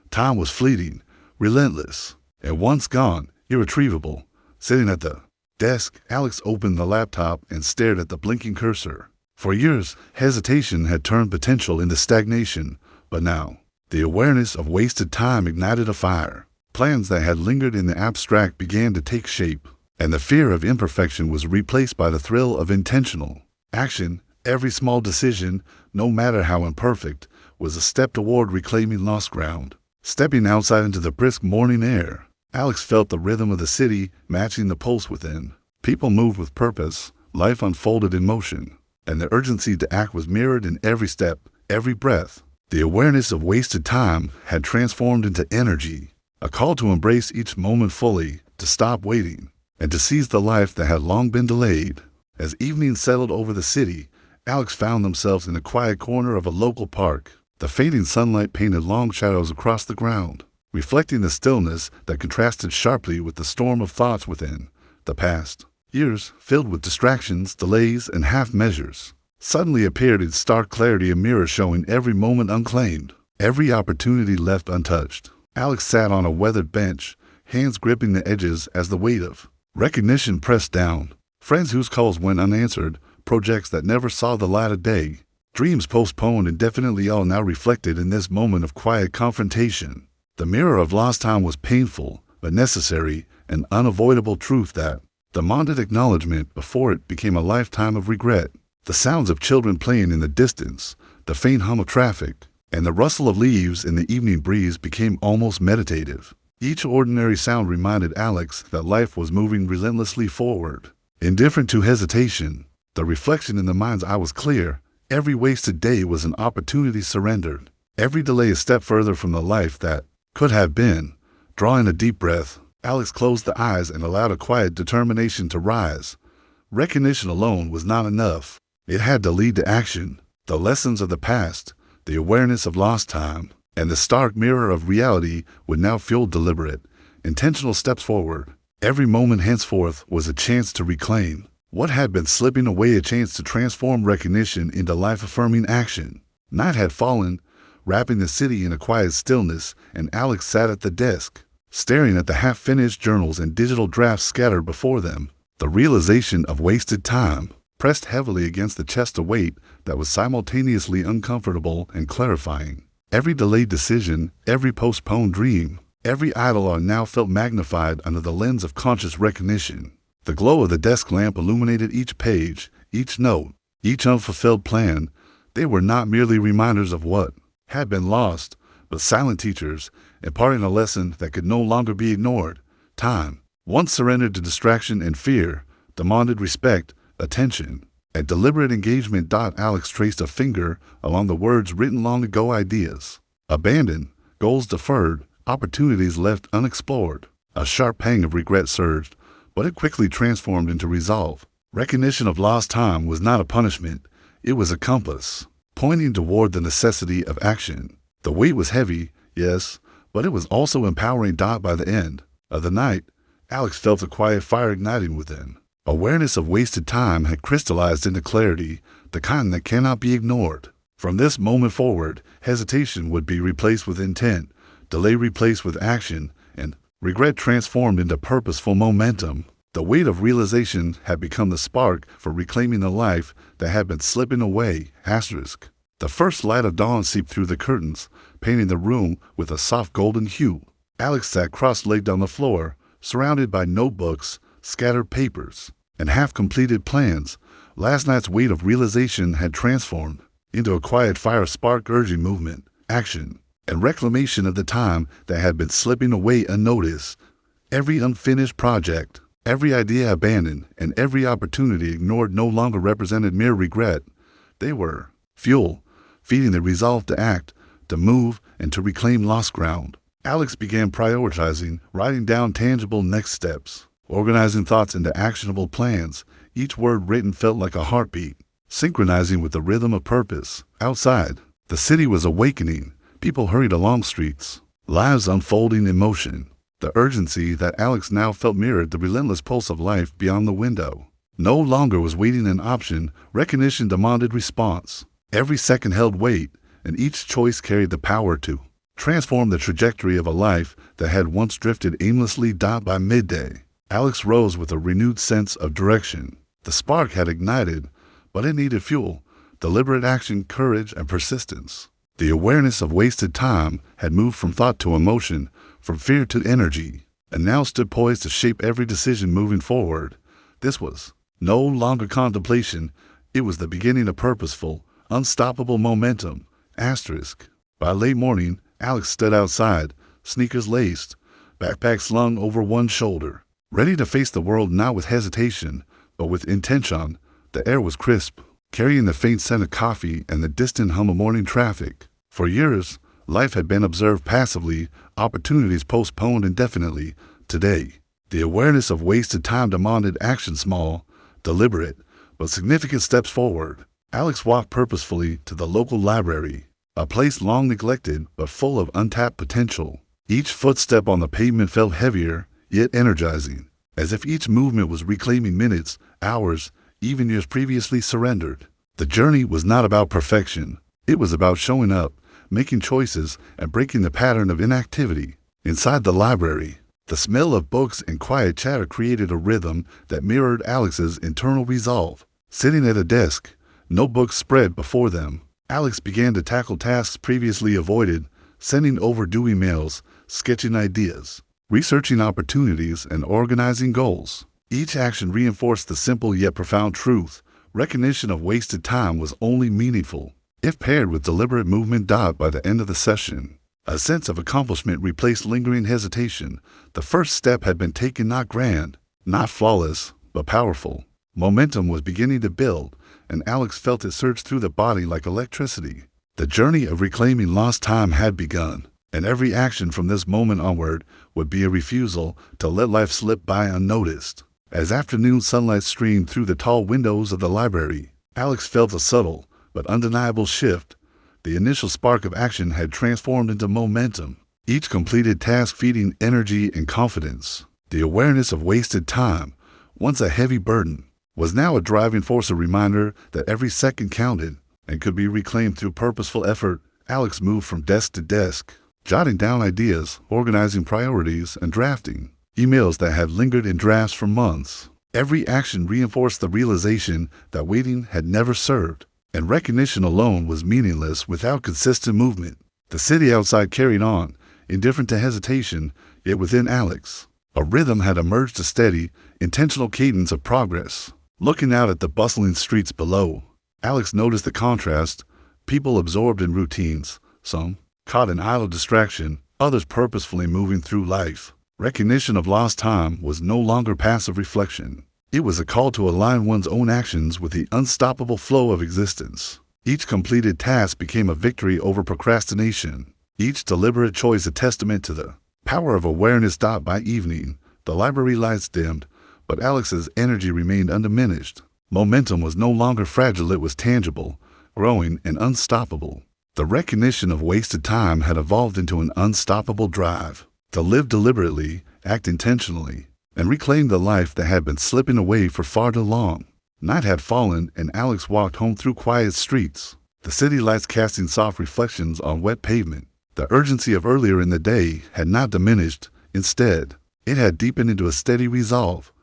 Time was fleeting, relentless, and once gone, irretrievable. Sitting at the desk, Alex opened the laptop and stared at the blinking cursor. For years, hesitation had turned potential into stagnation, but now, the awareness of wasted time ignited a fire. Plans that had lingered in the abstract began to take shape, and the fear of imperfection was replaced by the thrill of intentional action. Every small decision, no matter how imperfect, was a step toward reclaiming lost ground. Stepping outside into the brisk morning air, Alex felt the rhythm of the city matching the pulse within. People moved with purpose, life unfolded in motion, and the urgency to act was mirrored in every step, every breath. The awareness of wasted time had transformed into energy, a call to embrace each moment fully, to stop waiting, and to seize the life that had long been delayed. As evening settled over the city, Alex found themselves in a quiet corner of a local park. The fading sunlight painted long shadows across the ground, reflecting the stillness that contrasted sharply with the storm of thoughts within. The past years, filled with distractions, delays, and half measures, suddenly appeared in stark clarity, a mirror showing every moment unclaimed, every opportunity left untouched. Alex sat on a weathered bench, hands gripping the edges as the weight of recognition pressed down. Friends whose calls went unanswered, projects that never saw the light of day, dreams postponed indefinitely, all now reflected in this moment of quiet confrontation. The mirror of lost time was painful, but necessary, an unavoidable truth that demanded acknowledgement before it became a lifetime of regret. The sounds of children playing in the distance, the faint hum of traffic, and the rustle of leaves in the evening breeze became almost meditative. Each ordinary sound reminded Alex that life was moving relentlessly forward. Indifferent to hesitation, the reflection in the mind's eye was clear. Every wasted day was an opportunity surrendered, every delay a step further from the life that could have been. Drawing a deep breath, Alex closed the eyes and allowed a quiet determination to rise. Recognition alone was not enough. It had to lead to action. The lessons of the past, the awareness of lost time, and the stark mirror of reality would now fuel deliberate, intentional steps forward. Every moment henceforth was a chance to reclaim what had been slipping away, a chance to transform recognition into life-affirming action. Night had fallen, wrapping the city in a quiet stillness, and Alex sat at the desk, staring at the half-finished journals and digital drafts scattered before them. The realization of wasted time pressed heavily against the chest, a weight that was simultaneously uncomfortable and clarifying. Every delayed decision, every postponed dream, every idle hour now felt magnified under the lens of conscious recognition. The glow of the desk lamp illuminated each page, each note, Each unfulfilled plan, they were not merely reminders of what had been lost, but silent teachers, imparting a lesson that could no longer be ignored. Time, once surrendered to distraction and fear, demanded respect, attention, and deliberate engagement. Alex traced a finger along the words written long ago: ideas abandoned, goals deferred, opportunities left unexplored. A sharp pang of regret surged, but it quickly transformed into resolve. Recognition of lost time was not a punishment, it was a compass, pointing toward the necessity of action. The weight was heavy, yes, but it was also empowering. By the end of the night, Alex felt a quiet fire igniting within. Awareness of wasted time had crystallized into clarity, the kind that cannot be ignored. From this moment forward, hesitation would be replaced with intent, delay replaced with action, and regret transformed into purposeful momentum. The weight of realization had become the spark for reclaiming the life that had been slipping away. The first light of dawn seeped through the curtains, painting the room with a soft golden hue. Alex sat cross-legged on the floor, surrounded by notebooks, scattered papers, and half-completed plans. Last night's weight of realization had transformed into a quiet fire spark urging movement, action, and reclamation of the time that had been slipping away unnoticed. Every unfinished project, every idea abandoned, and every opportunity ignored no longer represented mere regret. They were fuel, feeding the resolve to act, to move, and to reclaim lost ground. Alex began prioritizing, writing down tangible next steps, organizing thoughts into actionable plans. Each word written felt like a heartbeat, synchronizing with the rhythm of purpose. Outside, the city was awakening. People hurried along streets, lives unfolding in motion. The urgency that Alex now felt mirrored the relentless pulse of life beyond the window. No longer was waiting an option, recognition demanded response. Every second held weight, and each choice carried the power to transform the trajectory of a life that had once drifted aimlessly. By midday, Alex rose with a renewed sense of direction. The spark had ignited, but it needed fuel, deliberate action, courage, and persistence. The awareness of wasted time had moved from thought to emotion, from fear to energy, and now stood poised to shape every decision moving forward. This was no longer contemplation, it was the beginning of purposeful, unstoppable momentum. By late morning, Alex stood outside, sneakers laced, backpack slung over one shoulder, ready to face the world not with hesitation, but with intention. The air was crisp, carrying the faint scent of coffee and the distant hum of morning traffic. For years, life had been observed passively, opportunities postponed indefinitely. Today, the awareness of wasted time demanded action, small, deliberate, but significant steps forward. Alex walked purposefully to the local library, a place long neglected but full of untapped potential. Each footstep on the pavement felt heavier, yet energizing, as if each movement was reclaiming minutes, hours, even years previously surrendered. The journey was not about perfection. It was about showing up, making choices, and breaking the pattern of inactivity. Inside the library, the smell of books and quiet chatter created a rhythm that mirrored Alex's internal resolve. Sitting at a desk, notebooks spread before them, Alex began to tackle tasks previously avoided, sending overdue emails, sketching ideas, researching opportunities, and organizing goals. Each action reinforced the simple yet profound truth: recognition of wasted time was only meaningful if paired with deliberate movement. By the end of the session, a sense of accomplishment replaced lingering hesitation. The first step had been taken, not grand, not flawless, but powerful. Momentum was beginning to build, and Alex felt it surge through the body like electricity. The journey of reclaiming lost time had begun, and every action from this moment onward would be a refusal to let life slip by unnoticed. As afternoon sunlight streamed through the tall windows of the library, Alex felt a subtle but undeniable shift. The initial spark of action had transformed into momentum, each completed task feeding energy and confidence. The awareness of wasted time, once a heavy burden, was now a driving force, a reminder that every second counted and could be reclaimed through purposeful effort. Alex moved from desk to desk, jotting down ideas, organizing priorities, and drafting emails that had lingered in drafts for months. Every action reinforced the realization that waiting had never served, and recognition alone was meaningless without consistent movement. The city outside carried on, indifferent to hesitation, yet within Alex, a rhythm had emerged, a steady, intentional cadence of progress. Looking out at the bustling streets below, Alex noticed the contrast. People absorbed in routines, some caught in idle distraction, others purposefully moving through life. Recognition of lost time was no longer passive reflection. It was a call to align one's own actions with the unstoppable flow of existence. Each completed task became a victory over procrastination. Each deliberate choice a testament to the power of awareness. By evening, the library lights dimmed, but Alex's energy remained undiminished. Momentum was no longer fragile, it was tangible, growing, and unstoppable. The recognition of wasted time had evolved into an unstoppable drive to live deliberately, act intentionally, and reclaim the life that had been slipping away for far too long. Night had fallen, and Alex walked home through quiet streets, the city lights casting soft reflections on wet pavement. The urgency of earlier in the day had not diminished. Instead, it had deepened into a steady resolve.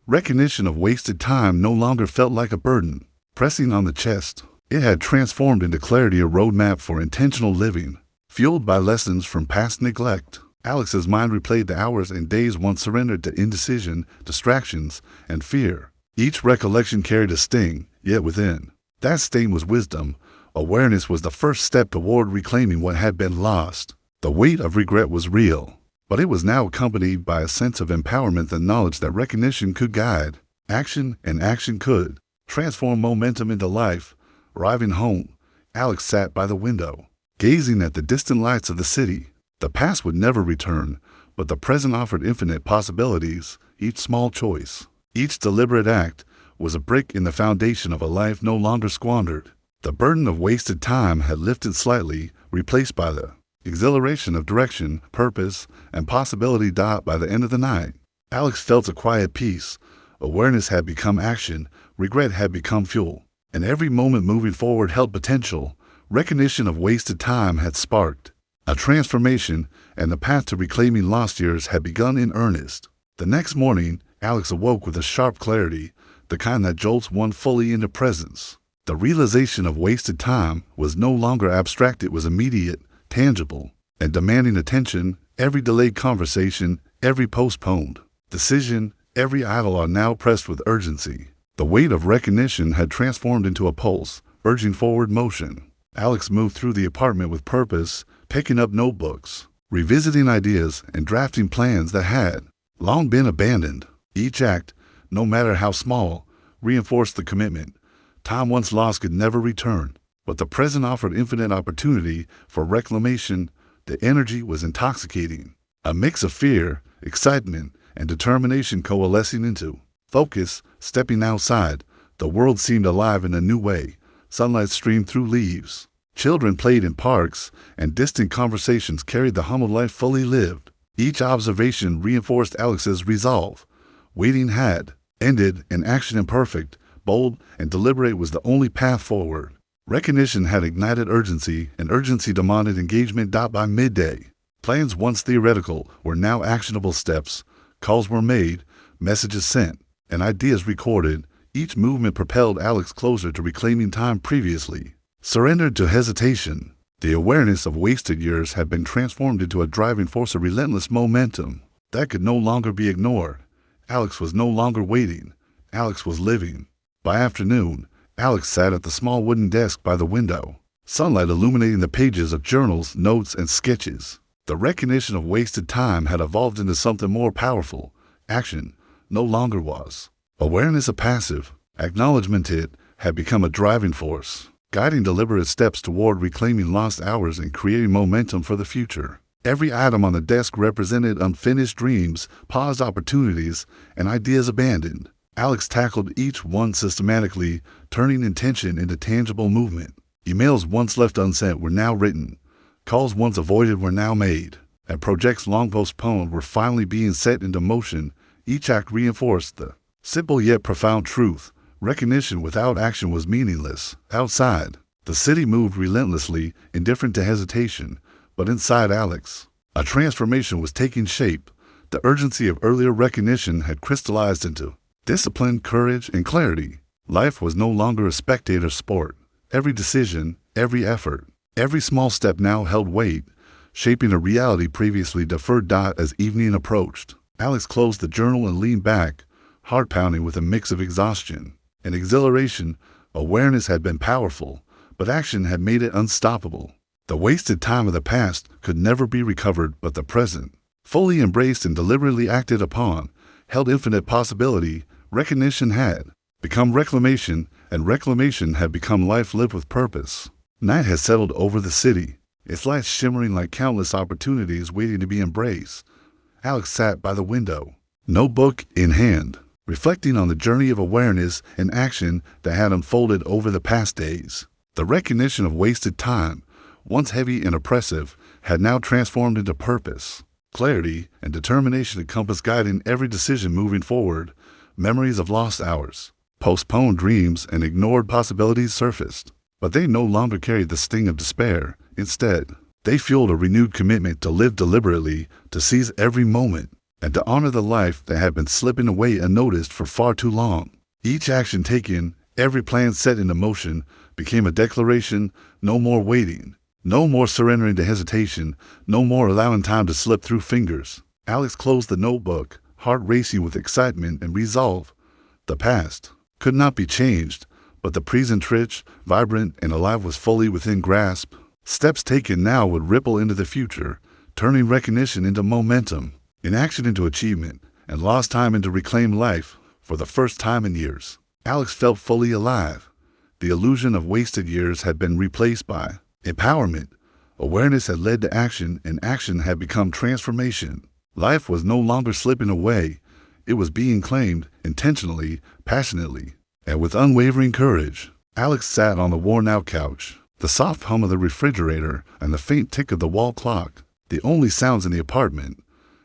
Recognition of wasted time no longer felt like a burden pressing on the chest. It had transformed into clarity, a roadmap for intentional living, fueled by lessons from past neglect. Alex's mind replayed the hours and days once surrendered to indecision, distractions, and fear. Each recollection carried a sting, yet within that sting was wisdom. Awareness was the first step toward reclaiming what had been lost. The weight of regret was real, but it was now accompanied by a sense of empowerment, the knowledge that recognition could guide action, and action could transform momentum into life. Arriving home, Alex sat by the window, gazing at the distant lights of the city. The past would never return, but the present offered infinite possibilities. Each small choice, each deliberate act, was a brick in the foundation of a life no longer squandered. The burden of wasted time had lifted slightly, replaced by the exhilaration of direction, purpose, and possibility. By the end of the night, Alex felt a quiet peace. Awareness had become action, regret had become fuel, and every moment moving forward held potential. Recognition of wasted time had sparked a transformation, and the path to reclaiming lost years had begun in earnest. The next morning, Alex awoke with a sharp clarity, the kind that jolts one fully into presence. The realization of wasted time was no longer abstract, it was immediate, tangible, and demanding attention. Every delayed conversation, every postponed decision, every idle hour now pressed with urgency. The weight of recognition had transformed into a pulse, urging forward motion. Alex moved through the apartment with purpose, picking up notebooks, revisiting ideas, and drafting plans that had long been abandoned. Each act, no matter how small, reinforced the commitment. Time once lost could never return, but the present offered infinite opportunity for reclamation. The energy was intoxicating, a mix of fear, excitement, and determination coalescing into focus. Stepping outside, the world seemed alive in a new way. Sunlight streamed through leaves, children played in parks, and distant conversations carried the hum of life fully lived. Each observation reinforced Alex's resolve. Waiting had ended, and action, imperfect, bold, and deliberate, was the only path forward. Recognition had ignited urgency, and urgency demanded engagement. By midday, plans once theoretical were now actionable steps. Calls were made, messages sent, and ideas recorded. Each movement propelled Alex closer to reclaiming time previously surrendered to hesitation. The awareness of wasted years had been transformed into a driving force, a relentless momentum that could no longer be ignored. Alex was no longer waiting. Alex was living. By afternoon, Alex sat at the small wooden desk by the window, sunlight illuminating the pages of journals, notes, and sketches. The recognition of wasted time had evolved into something more powerful. Action no longer was awareness, a passive acknowledgement. It had become a driving force, guiding deliberate steps toward reclaiming lost hours and creating momentum for the future. Every item on the desk represented unfinished dreams, paused opportunities, and ideas abandoned. Alex tackled each one systematically, turning intention into tangible movement. Emails once left unsent were now written. Calls once avoided were now made. And projects long postponed were finally being set into motion. Each act reinforced the simple yet profound truth: recognition without action was meaningless. Outside, the city moved relentlessly, indifferent to hesitation. But inside Alex, a transformation was taking shape. The urgency of earlier recognition had crystallized into discipline, courage, and clarity. Life was no longer a spectator sport. Every decision, every effort, every small step now held weight, shaping a reality previously deferred. As evening approached, Alex closed the journal and leaned back, heart pounding with a mix of exhaustion and exhilaration. Awareness had been powerful, but action had made it unstoppable. The wasted time of the past could never be recovered, but the present, fully embraced and deliberately acted upon, held infinite possibility. Recognition had become reclamation, and reclamation had become life lived with purpose. Night had settled over the city, its lights shimmering like countless opportunities waiting to be embraced. Alex sat by the window, notebook in hand, reflecting on the journey of awareness and action that had unfolded over the past days. The recognition of wasted time, once heavy and oppressive, had now transformed into purpose. Clarity and determination encompassed guiding every decision moving forward. Memories of lost hours, postponed dreams, and ignored possibilities surfaced, but they no longer carried the sting of despair. Instead, they fueled a renewed commitment to live deliberately, to seize every moment, and to honor the life that had been slipping away unnoticed for far too long. Each action taken, every plan set into motion, became a declaration: no more waiting, no more surrendering to hesitation, no more allowing time to slip through fingers. Alex closed the notebook, heart racing with excitement and resolve. The past could not be changed, but the present, rich, vibrant, and alive, was fully within grasp. Steps taken now would ripple into the future, turning recognition into momentum, inaction into achievement, and lost time into reclaimed life. For the first time in years, Alex felt fully alive. The illusion of wasted years had been replaced by empowerment. Awareness had led to action, and action had become transformation. Life was no longer slipping away. It was being claimed, intentionally, passionately, and with unwavering courage. Alex sat on the worn-out couch, the soft hum of the refrigerator and the faint tick of the wall clock, the only sounds in the apartment.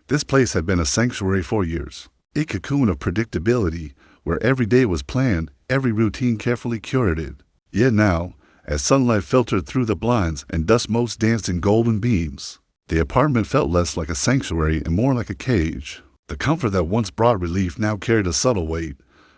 This place had been a sanctuary for years, a cocoon of predictability where every day was planned, every routine carefully curated. Yet now, as sunlight filtered through the blinds and dust motes danced in golden beams, the apartment felt less like a sanctuary and more like a cage. The comfort that once brought relief now carried a subtle weight,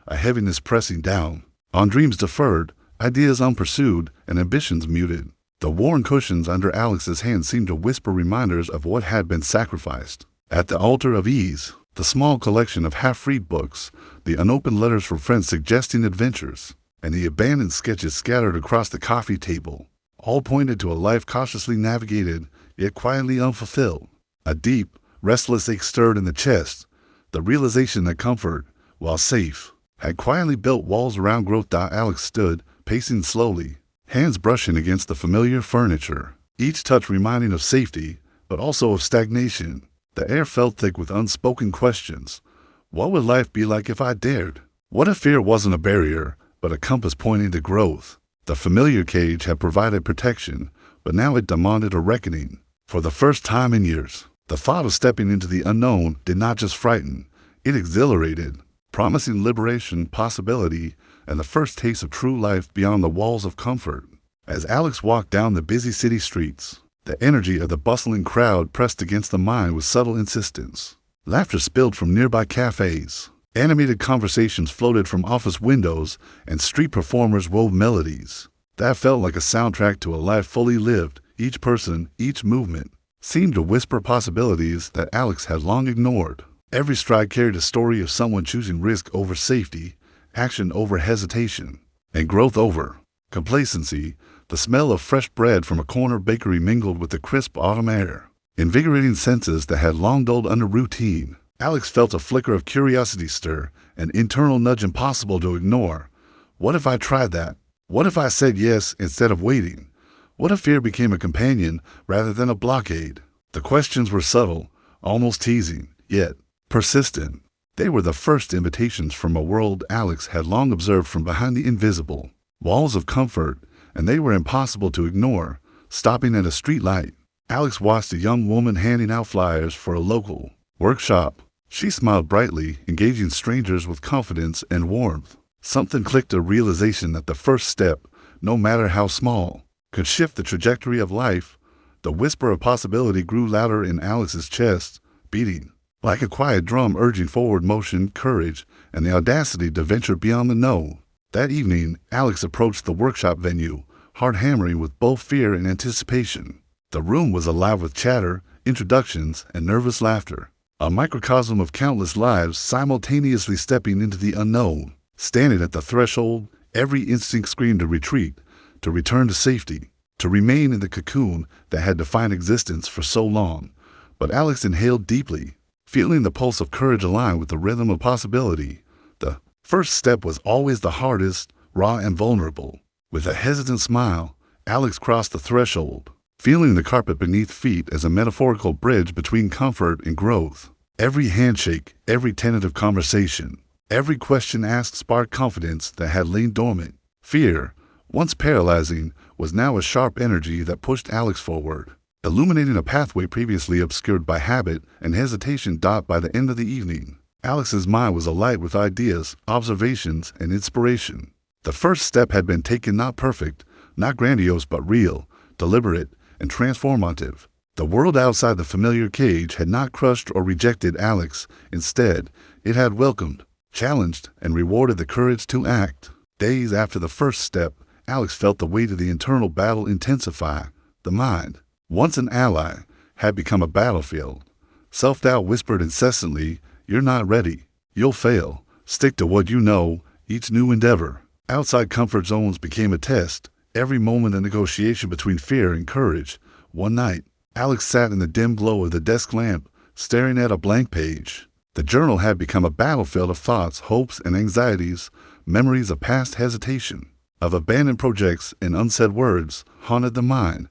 a heaviness pressing down on dreams deferred, ideas unpursued, and ambitions muted. The worn cushions under Alex's hands seemed to whisper reminders of what had been sacrificed. At the altar of ease, the small collection of half-read books, the unopened letters from friends suggesting adventures, and the abandoned sketches scattered across the coffee table, all pointed to a life cautiously navigated, yet quietly unfulfilled. A deep, restless ache stirred in the chest, the realization that comfort, while safe, had quietly built walls around growth. Alex stood, pacing slowly, hands brushing against the familiar furniture, each touch reminding of safety, but also of stagnation. The air felt thick with unspoken questions. What would life be like if I dared? What if fear wasn't a barrier, but a compass pointing to growth? The familiar cage had provided protection, but now it demanded a reckoning. For the first time in years, the thought of stepping into the unknown did not just frighten, it exhilarated, promising liberation, possibility, and the first taste of true life beyond the walls of comfort. As Alex walked down the busy city streets, the energy of the bustling crowd pressed against the mind with subtle insistence. Laughter spilled from nearby cafes, animated conversations floated from office windows, and street performers wove melodies that felt like a soundtrack to a life fully lived. Each person, each movement, seemed to whisper possibilities that Alex had long ignored. Every stride carried a story of someone choosing risk over safety, action over hesitation, and growth over complacency. The smell of fresh bread from a corner bakery mingled with the crisp autumn air, invigorating senses that had long dulled under routine. Alex felt a flicker of curiosity stir, an internal nudge impossible to ignore. What if I tried that? What if I said yes instead of waiting? What if fear became a companion rather than a blockade? The questions were subtle, almost teasing, yet persistent. They were the first invitations from a world Alex had long observed from behind the invisible walls of comfort, and they were impossible to ignore. Stopping at a street light, Alex watched a young woman handing out flyers for a local workshop. She smiled brightly, engaging strangers with confidence and warmth. Something clicked, a realization that the first step, no matter how small, could shift the trajectory of life. The whisper of possibility grew louder in Alex's chest, beating like a quiet drum urging forward motion, courage, and the audacity to venture beyond the known. That evening, Alex approached the workshop venue, heart hammering with both fear and anticipation. The room was alive with chatter, introductions, and nervous laughter, a microcosm of countless lives simultaneously stepping into the unknown. Standing at the threshold, Every instinct screamed to retreat, to return to safety, to remain in the cocoon that had defined existence for so long. But Alex inhaled deeply, feeling the pulse of courage align with the rhythm of possibility. The first step was always the hardest, raw and vulnerable. With a hesitant smile, Alex crossed the threshold, feeling the carpet beneath feet as a metaphorical bridge between comfort and growth. Every handshake, every tentative conversation, every question asked sparked confidence that had lain dormant. Fear, once paralyzing, was now a sharp energy that pushed Alex forward, illuminating a pathway previously obscured by habit and hesitation. By the end of the evening, Alex's mind was alight with ideas, observations, and inspiration. The first step had been taken, not perfect, not grandiose, but real, deliberate, and transformative. The world outside the familiar cage had not crushed or rejected Alex. Instead, it had welcomed, challenged, and rewarded the courage to act. Days after the first step, Alex felt the weight of the internal battle intensify. The mind, once an ally, had become a battlefield. Self-doubt whispered incessantly, "You're not ready. You'll fail. Stick to what you know." Each new endeavor, outside comfort zones, became a test, every moment a negotiation between fear and courage. One night, Alex sat in the dim glow of the desk lamp, staring at a blank page. The journal had become a battlefield of thoughts, hopes, and anxieties. Memories of past hesitation, of abandoned projects, and unsaid words haunted the mind.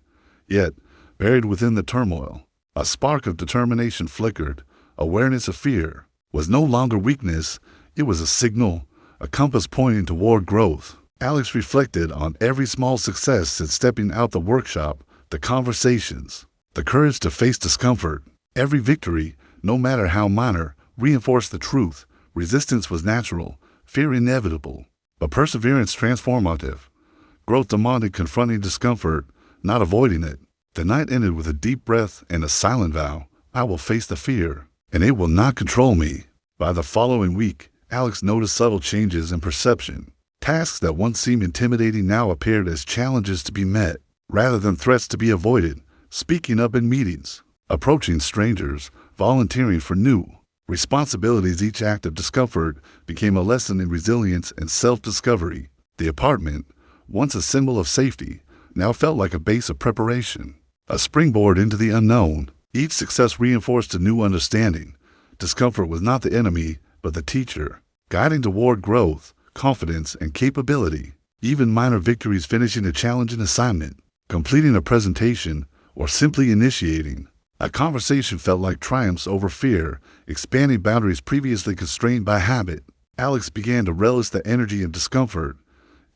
Yet, buried within the turmoil, a spark of determination flickered. Awareness of fear was no longer weakness, it was a signal, a compass pointing toward growth. Alex reflected on every small success since stepping out the workshop, the conversations, the courage to face discomfort. Every victory, no matter how minor, reinforced the truth. Resistance was natural, fear inevitable, but perseverance transformative. Growth demanded confronting discomfort, not avoiding it. The night ended with a deep breath and a silent vow. I will face the fear, and it will not control me. By the following week, Alex noticed subtle changes in perception. Tasks that once seemed intimidating now appeared as challenges to be met, rather than threats to be avoided. Speaking up in meetings, approaching strangers, volunteering for new responsibilities. Each act of discomfort became a lesson in resilience and self-discovery. The apartment, once a symbol of safety, now felt like a base of preparation, a springboard into the unknown. Each success reinforced a new understanding. Discomfort was not the enemy, but the teacher, guiding toward growth, confidence, and capability. Even minor victories, finishing a challenging assignment, completing a presentation, or simply initiating a conversation, felt like triumphs over fear, expanding boundaries previously constrained by habit. Alex began to relish the energy of discomfort.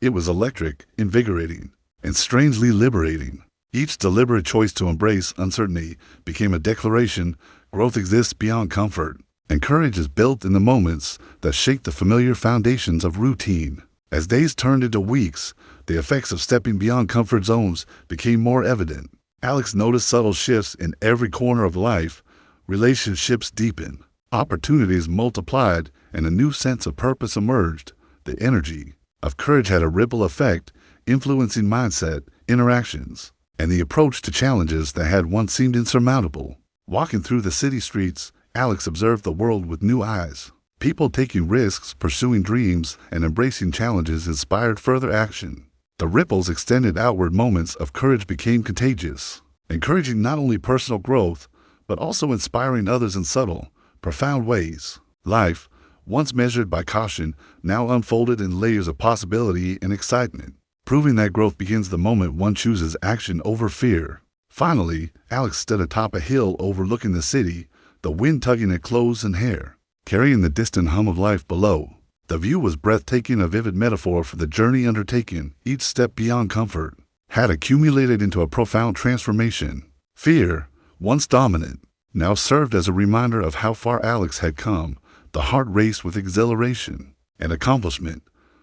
It was electric, invigorating, and strangely liberating. Each deliberate choice to embrace uncertainty became a declaration: growth exists beyond comfort, and courage is built in the moments that shake the familiar foundations of routine. As days turned into weeks, the effects of stepping beyond comfort zones became more evident. Alex noticed subtle shifts in every corner of life. Relationships deepened, opportunities multiplied, and a new sense of purpose emerged. The energy of courage had a ripple effect, influencing mindset, interactions, and the approach to challenges that had once seemed insurmountable. Walking through the city streets, Alex observed the world with new eyes. People taking risks, pursuing dreams, and embracing challenges inspired further action. The ripples extended outward. Moments of courage became contagious, encouraging not only personal growth, but also inspiring others in subtle, profound ways. Life, once measured by caution, now unfolded in layers of possibility and excitement, proving that growth begins the moment one chooses action over fear. Finally, Alex stood atop a hill overlooking the city, the wind tugging at clothes and hair, carrying the distant hum of life below. The view was breathtaking, a vivid metaphor for the journey undertaken. Each step beyond comfort had accumulated into a profound transformation. Fear, once dominant, now served as a reminder of how far Alex had come. The heart raced with exhilaration and accomplishment.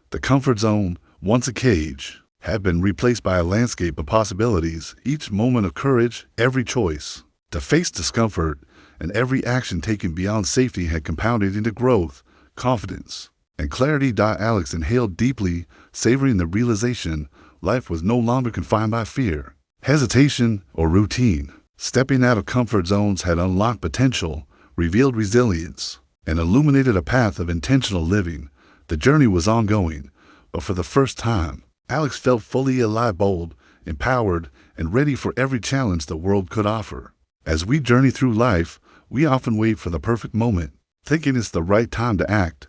The comfort zone, once a cage, had been replaced by a landscape of possibilities. Each moment of courage, every choice to face discomfort, and every action taken beyond safety had compounded into growth, confidence, and clarity. Alex inhaled deeply, savoring the realization life was no longer confined by fear, hesitation, or routine. Stepping out of comfort zones had unlocked potential, revealed resilience, and illuminated a path of intentional living. The journey was ongoing, but for the first time. Alex felt fully alive, bold, empowered, and ready for every challenge the world could offer. As we journey through life, we often wait for the perfect moment, thinking it's the right time to act.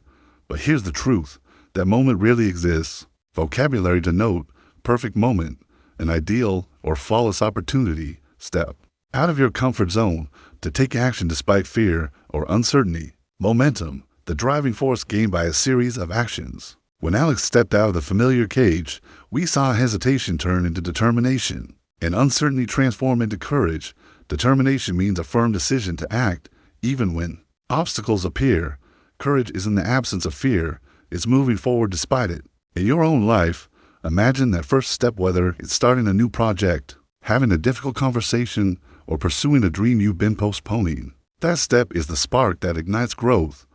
But here's the truth. That moment rarely exists. Vocabulary to note: perfect moment, an ideal or flawless opportunity. Step out of your comfort zone to take action despite fear or uncertainty. Momentum, the driving force gained by a series of actions. When Alex stepped out of the familiar cage, we saw hesitation turn into determination, and uncertainty transform into courage. Determination means a firm decision to act, even when obstacles appear. Courage is in the absence of fear. It's moving forward despite it. In your own life, imagine that first step, whether it's starting a new project, having a difficult conversation, or pursuing a dream you've been postponing. That step is the spark that ignites growth.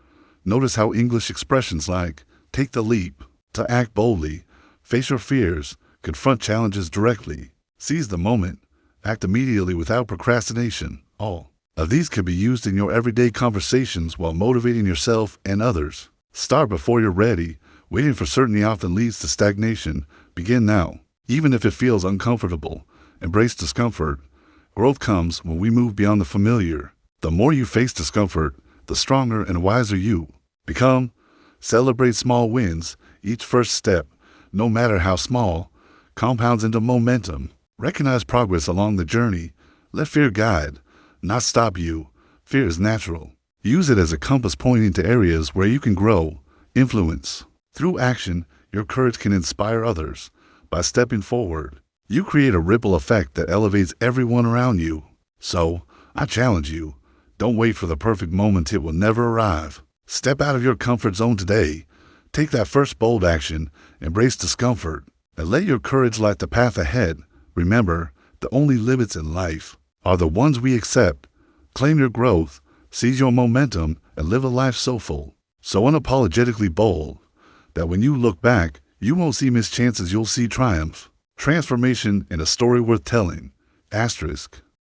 Notice how English expressions like take the leap, to act boldly, face your fears, confront challenges directly, seize the moment, act immediately without procrastination. All of these can be used in your everyday conversations while motivating yourself and others. Start before you're ready. Waiting for certainty often leads to stagnation. Begin now, even if it feels uncomfortable. Embrace discomfort. Growth comes when we move beyond the familiar. The more you face discomfort, the stronger and wiser you become. Celebrate small wins. Each first step, no matter how small, compounds into momentum. Recognize progress along the journey. Let fear guide, not stop you. Fear is natural. Use it as a compass pointing to areas where you can grow, influence. Through action, your courage can inspire others. By stepping forward, you create a ripple effect that elevates everyone around you. So, I challenge you, don't wait for the perfect moment. It will never arrive. Step out of your comfort zone today. Take that first bold action, embrace discomfort, and let your courage light the path ahead. Remember, the only limits in life are the ones we accept. Claim your growth, seize your momentum, and live a life so full, so unapologetically bold, that when you look back, you won't see missed chances, you'll see triumph. Transformation in a story worth telling. Asterisk.